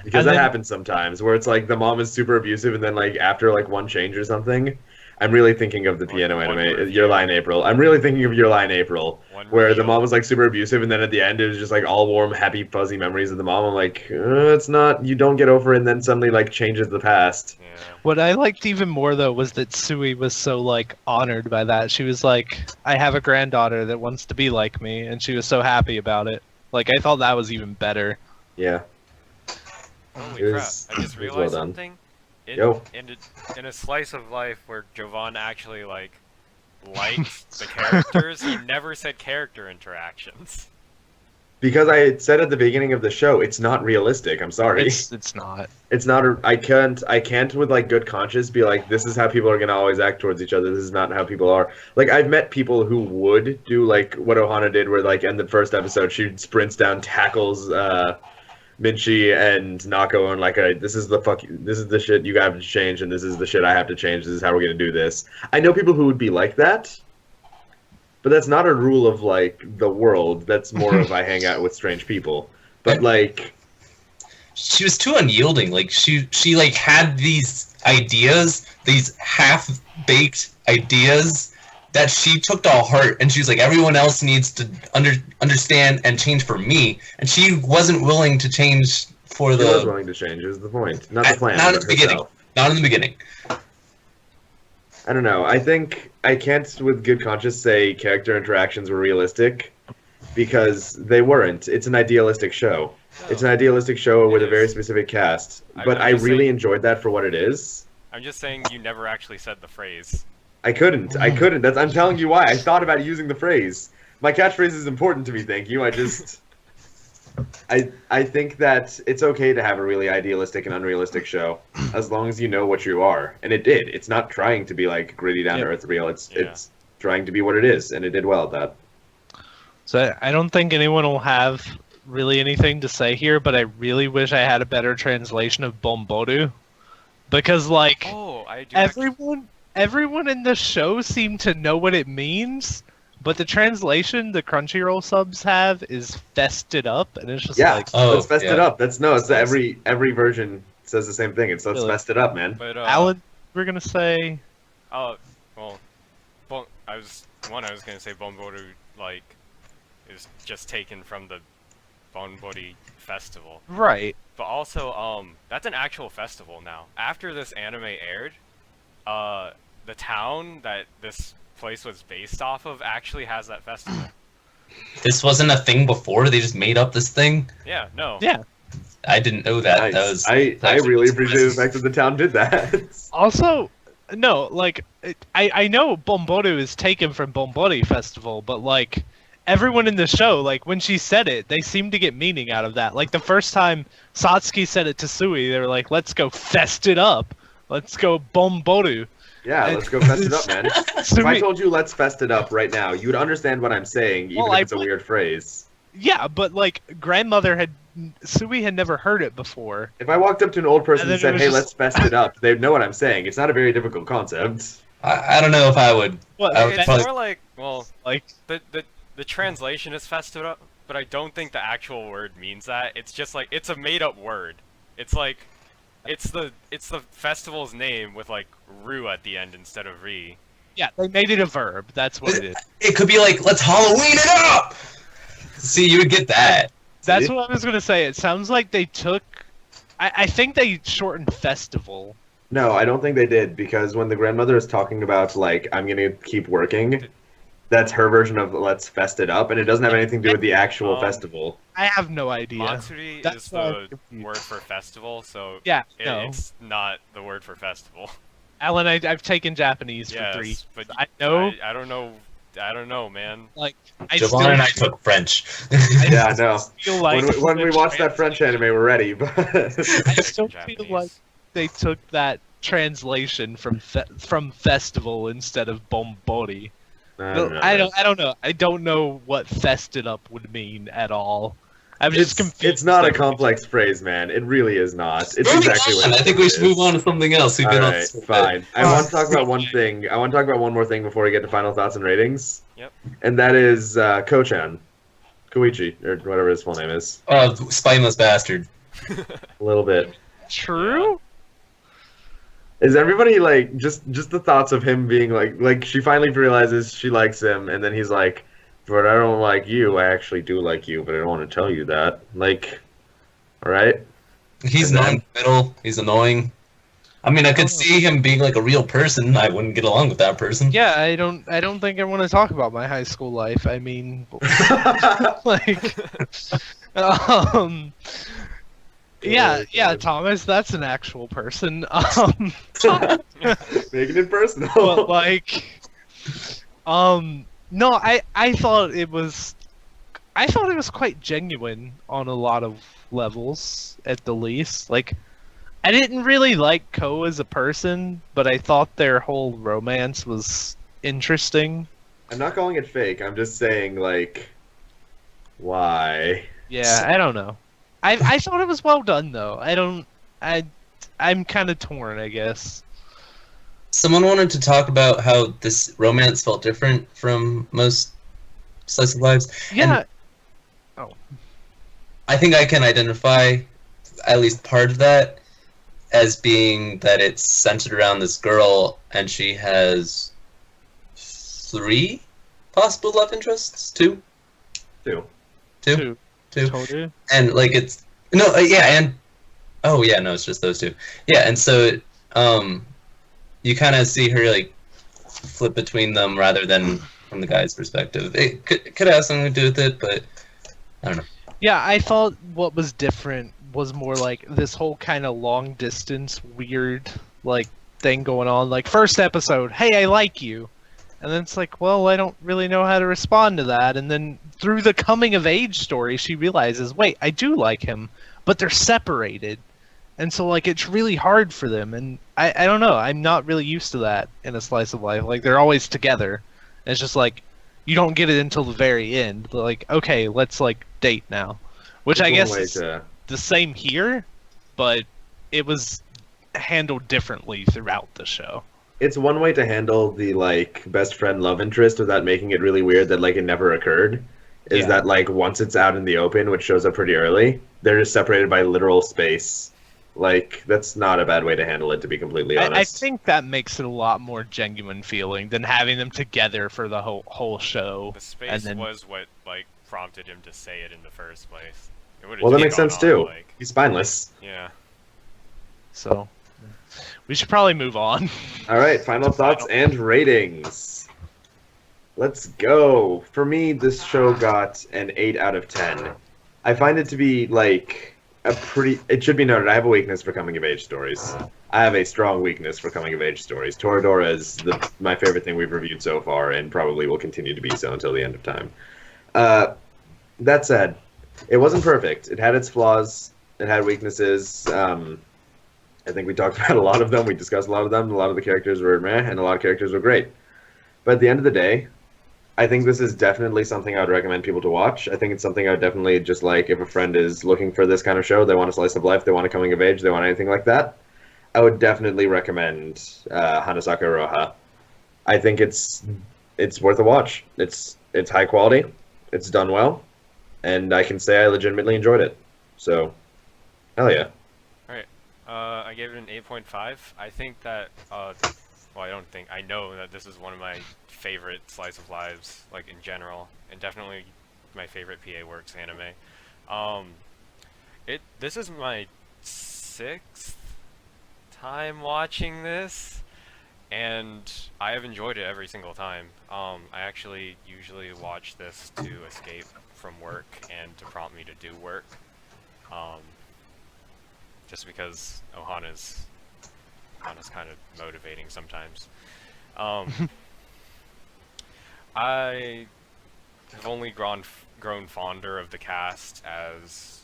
Because And that then- happens sometimes where it's like the mom is super abusive and then like after like one change or something. I'm really thinking of the Like piano one anime, review. Your Lie in April. I'm really thinking of Your Lie in April, One where the reveal. mom was like super abusive and then at the end it was just like all warm, happy, fuzzy memories of the mom. I'm like, it's not, you don't get over it and then suddenly like changes the past. Yeah. What I liked even more though was that Sui was so like honored by that. She was like, "I have a granddaughter that wants to be like me," and she was so happy about it. Like I thought that was even better. Yeah. Holy It crap! was- I it was just well realized done. something. Yo. In a slice of life where Jovan actually like liked the characters, he never said character interactions. Because I had said at the beginning of the show, it's not realistic. I'm sorry. It's not. It's not. I can't with like good conscience be like, this is how people are gonna always act towards each other. This is not how people are. Like I've met people who would do like what Ohana did, where like in the first episode she sprints down, tackles Minchi and Nako, and like, this is the shit you have to change, and this is the shit I have to change. This is how we're gonna do this. I know people who would be like that, but that's not a rule of like the world. That's more of I hang out with strange people. But like. She was too unyielding. Like she like had these ideas, these half-baked ideas that she took to heart, and she was like, everyone else needs to understand and change for me, and she wasn't willing to change for She was the willing to change, is the point. Not the plan, not but at the beginning. herself. Not in the beginning. I don't know. I think I can't with good conscience say character interactions were realistic because they weren't. It's an idealistic show. It's an idealistic show It with a very is. specific cast, I'm but I just really saying- enjoyed that for what it is. I'm just saying you never actually said the phrase. I couldn't. I'm telling you why. I thought about using the phrase. My catchphrase is important to me, thank you. I think that it's okay to have a really idealistic and unrealistic show as long as you know what you are. And it did. It's not trying to be like gritty down to earth real. It's trying to be what it is, and it did well at that. So I don't think anyone will have really anything to say here, but I really wish I had a better translation of Bomboru. Because like Oh, I do. everyone in the show seemed to know what it means, but the translation the Crunchyroll subs have is fested up, and it's just like let's fest it yeah. up. It's every version says the same thing. It's let's Really? fest it up, man. But Allan, we're gonna say well, I was gonna say Bonboru like is just taken from the Bonbori festival. right. But also, that's an actual festival now. After this anime aired, the town that this place was based off of actually has that festival. This wasn't a thing before. They just made up this thing. Yeah, no. Yeah. I didn't know that. Nice. That was. I actually really was appreciate the impressive. fact that the town did that. Also, no, like I know Bomboru is taken from Bombori Festival, but like everyone in the show, like when she said it, they seemed to get meaning out of that. Like the first time Satsuki said it to Sui, they were like, "Let's go fest it up. Let's go Bomboru." Yeah, let's go fest it up, man. If I Sui, told you let's fest it up right now, you'd understand what I'm saying, even Well, if I it's a would- weird phrase. yeah, but like Sui had never heard it before. If I walked up to an old person And and then said, it was "Hey, just- let's fest it up," they'd know what I'm saying. It's not a very difficult concept. I don't know if I would. What? I would It's probably- more like, well, Like the translation is fested up, but I don't think the actual word means that. It's just like it's a made up word. It's like it's the festival's name with like ru at the end instead of re. yeah, they made it a verb. That's what it is. It could be like, let's Halloween it up. See, you would get that. That's See? what I was gonna say. It sounds like they took. I think they shortened festival. No, I don't think they did, because when the grandmother is talking about, like, I'm gonna keep working, that's her version of let's fest it up, and it doesn't have anything to do with the actual festival. I have no idea. Matsuri That's is why I'm the confused. word for festival, so Yeah, no. it's not the word for festival. Alan, I've taken Japanese Yes, for 3. but I know, I don't know. I don't know, man. like, Javon and I took French. Yeah, I know. feel like When we watch that French anime, we're ready, but... I still feel Japanese. like they took that translation from festival instead of bombori. I don't know. I don't know. I don't know what fested up would mean at all. I'm just confused. It's not a every- complex phrase, man. It really is not. It's Moving exactly on, what I think we should move on to something else. We've been on Alright, this for a bit. fine. I want to talk about one thing. I want to talk about one more thing before we get to final thoughts and ratings. Yep. And that is Ko-chan. Koichi, or whatever his full name is. Oh, spineless bastard. A little bit. True. Is everybody like just the thoughts of him being like she finally realizes she likes him, and then he's like, "But I don't like you. I actually do like you, but I don't want to tell you that." Like, all right. He's And then- non-committal. He's annoying. I mean, I could see him being like a real person. I wouldn't get along with that person. Yeah, I don't think I want to talk about my high school life. I mean, like, yeah, Thomas, that's an actual person. Making it personal. But like, no, I thought it was quite genuine on a lot of levels, at the least. Like, I didn't really like Ko as a person, but I thought their whole romance was interesting. I'm not calling it fake. I'm just saying, like, why? Yeah, I don't know. I thought it was well done though. I'm kind of torn, I guess. Someone wanted to talk about how this romance felt different from most slice of lives. Yeah, I think I can identify at least part of that as being that it's centered around this girl and she has 3 possible love interests? 2? Too. 2? Two. Totally. And like it's No, yeah, and oh yeah, no, it's just those two. Yeah, and so you kind of see her like flip between them rather than from the guy's perspective. It could have something to do with it, but I don't know. Yeah, I thought what was different was more like this whole kind of long distance weird like thing going on. Like first episode, hey, I like you. And then it's like, well, I don't really know how to respond to that. And then through the coming of age story, she realizes, wait, I do like him, but they're separated. And so like it's really hard for them, and I don't know, I'm not really used to that in a slice of life. Like they're always together. And it's just like you don't get it until the very end. But like, okay, let's like date now. Which It's I one guess way is to- the same here, but it was handled differently throughout the show. It's one way to handle the like best friend love interest without making it really weird that like it never occurred. Is Yeah. that like once it's out in the open, which shows up pretty early, they're just separated by literal space. Like that's not a bad way to handle it, to be completely honest. I think that makes it a lot more genuine feeling than having them together for the whole show. The space And then- was what like prompted him to say it in the first place. It would've Well, that just makes gone sense on, too. Like, He's spineless. yeah. So we should probably move on. All right, final thoughts and ratings. Let's go. For me, this show got an 8 out of 10. I find it to be like a pretty. It should be noted, I have a weakness for coming of age stories. I have a strong weakness for coming of age stories. Toradora is my favorite thing we've reviewed so far, and probably will continue to be so until the end of time. That said, it wasn't perfect. It had its flaws. It had weaknesses. I think we talked about a lot of them. We discussed a lot of them. A lot of the characters were meh, and a lot of characters were great. But at the end of the day, I think this is definitely something I would recommend people to watch. I think it's something I would definitely just like if a friend is looking for this kind of show, they want a slice of life, they want a coming of age, they want anything like that. I would definitely recommend Hanasaku Iroha. I think it's worth a watch. It's high quality, it's done well, and I can say I legitimately enjoyed it. So, hell yeah. I gave it an 8.5. I think that, well, I don't think, I know that this is one of my favorite slice of lives, like, in general, and definitely my favorite P.A.Works anime. This is my 6th time watching this, and I have enjoyed it every single time. I actually usually watch this to escape from work and to prompt me to do work. Just because Ohana's kind of motivating sometimes. I have only grown fonder of the cast as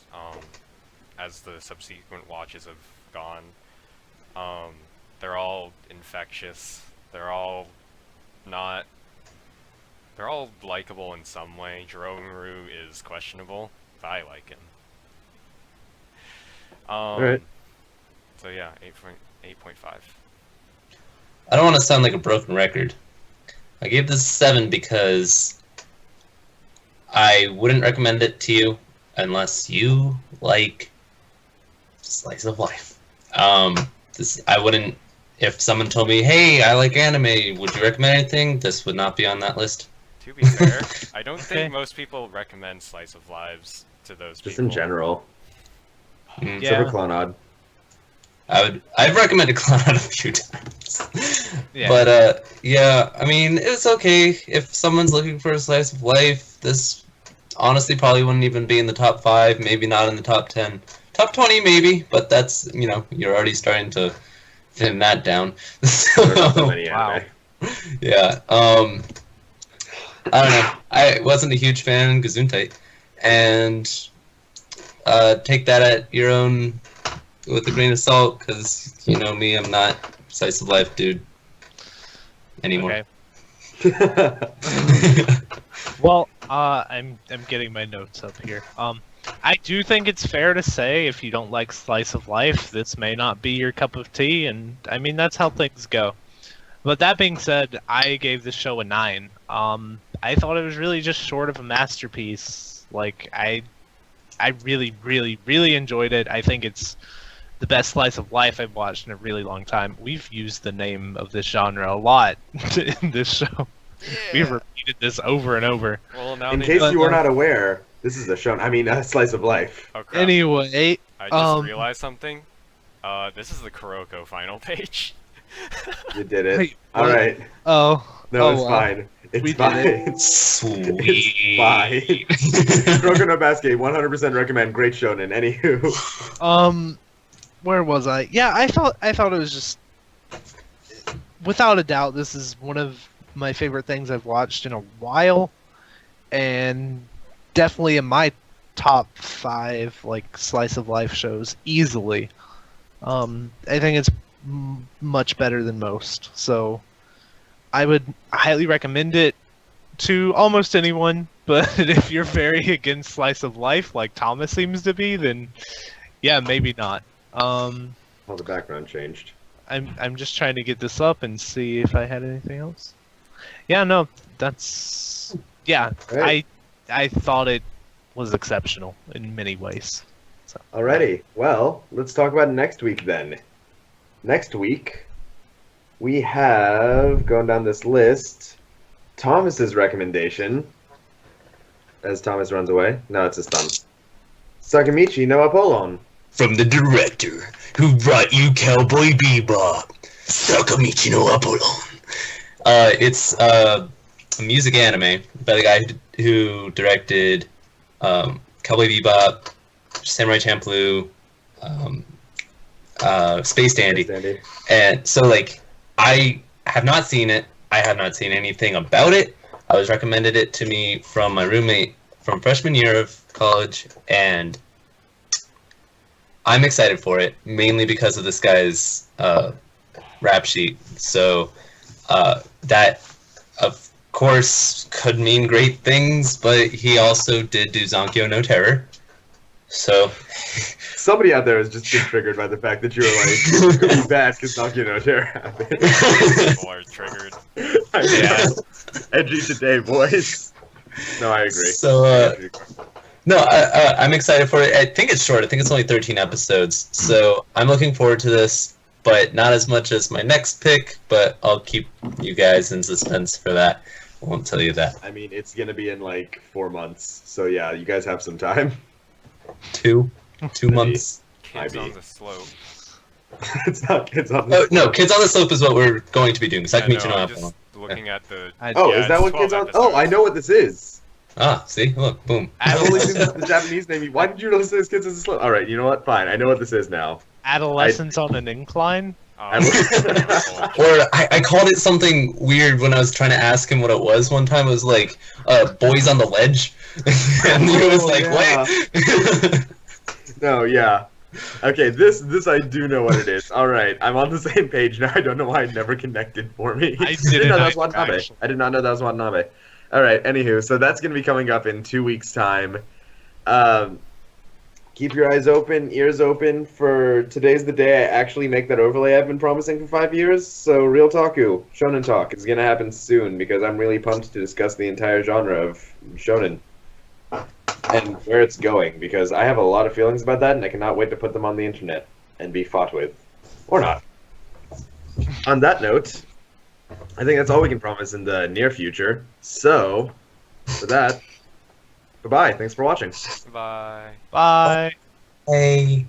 the subsequent watches have gone. They're all infectious. They're all likable in some way. Joromaru is questionable, but I like him. Alright. So yeah, 8.5. I don't want to sound like a broken record. I gave this a 7 because I wouldn't recommend it to you unless you like slice of life. I wouldn't. If someone told me, "Hey, I like anime. Would you recommend anything?" This would not be on that list. To be fair, I don't Okay. think most people recommend slice of lives to those Just people. in general. Mm. Yeah. Except for Clonod. I've recommended Cloud a few times. Yeah. But yeah, I mean, it's okay if someone's looking for a slice of life. This honestly probably wouldn't even be in the top 5, maybe not in the top 10. Top 20 maybe, but that's, you're already starting to thin that down. There are not that So, many Wow. anime. yeah. I don't know. I wasn't a huge fan of Gesundheit, and take that at your own with a grain of salt, because you know me, I'm not slice of life dude anymore. Okay. Well, I'm getting my notes up here. I do think it's fair to say if you don't like slice of life, this may not be your cup of tea, and I mean that's how things go. But that being said, I gave this show a 9. I thought it was really just short of a masterpiece. Like I really, really, really enjoyed it. I think it's the best slice of life I've watched in a really long time. We've used the name of this genre a lot in this show. We've repeated this over and over. Well, now In they case know. you were not aware, This is a shonen. I mean, a slice of life. Oh crap! Anyway, I just realized something. This is the Kuroko final page. You did it. Wait, All what? right. oh, No, oh, it's well. fine. It's We did fine. Sweet. It's fine. Kuroko no Basket, 100% recommend. Great shonen. Anywho. Where was I? Yeah, I thought it was just, without a doubt, this is one of my favorite things I've watched in a while, and definitely in my top 5 like slice of life shows easily. I think it's much better than most, so I would highly recommend it to almost anyone. But if you're very against slice of life, like Thomas seems to be, then yeah, maybe not. Oh, the background changed. I'm just trying to get this up and see if I had anything else. Yeah, no, that's yeah. Right. I thought it was exceptional in many ways. So. Alrighty. Well, let's talk about next week then. Next week, we have, going down this list, Thomas's recommendation. As Thomas runs away. No, it's his thumb. Sakamichi no Apollon. From the director who brought you Cowboy Bebop, Sakamichi no Apollon. It's a music anime by the guy who directed Cowboy Bebop, Samurai Champloo, Space Dandy. Dandy. And so, like, I have not seen it. I have not seen anything about it. I was recommended it to me from my roommate from freshman year of college, and I'm excited for it, mainly because of this guy's rap sheet. So that, of course, could mean great things, but he also did do Zonkyo no Terror. So Somebody out there has just been triggered by the fact that you were like, it could be bad because Donkey No Terror happened. People are triggered. I know. Edgy today, boys. No, I agree. So, no, I'm excited for it. I think it's short. I think it's only 13 episodes. So I'm looking forward to this, but not as much as my next pick, but I'll keep you guys in suspense for that. I won't tell you that. I mean, it's going to be in like 4 months. So yeah, you guys have some time. 2 months. Kids IB. on the slope. It's not Kids on the Oh, no, Kids on the Slope is what we're going to be doing. Yeah, Sakamichi no I'm Apollon. just looking at the. Oh, yeah, is that it's what 12 Kids on? episodes. Oh, I know what this is. Ah, see? Look, boom. I've only seen the Japanese name. Why did you listen to this Kids on the Slope? All right, you know what? Fine, I know what this is now. Adolescence on an incline. I Or I called it something weird when I was trying to ask him what it was one time. It was like, Boys on the Ledge. And he was Oh, like, yeah. wait. No, yeah. Okay, this I do know what it is. All right, I'm on the same page now. I don't know why it never connected for me. I didn't didn't know that was either, Watanabe. actually. I did not know that was Watanabe. All right, anywho, so that's going to be coming up in 2 weeks' time. Keep your eyes open, ears open for today's the day I actually make that overlay I've been promising for 5 years. So Real Taku, Shonen Talk, is going to happen soon because I'm really pumped to discuss the entire genre of shonen and where it's going, because I have a lot of feelings about that and I cannot wait to put them on the internet and be fought with. Or not. On that note, I think that's all we can promise in the near future. So, for that, goodbye. Thanks for watching. Bye. Bye. Hey.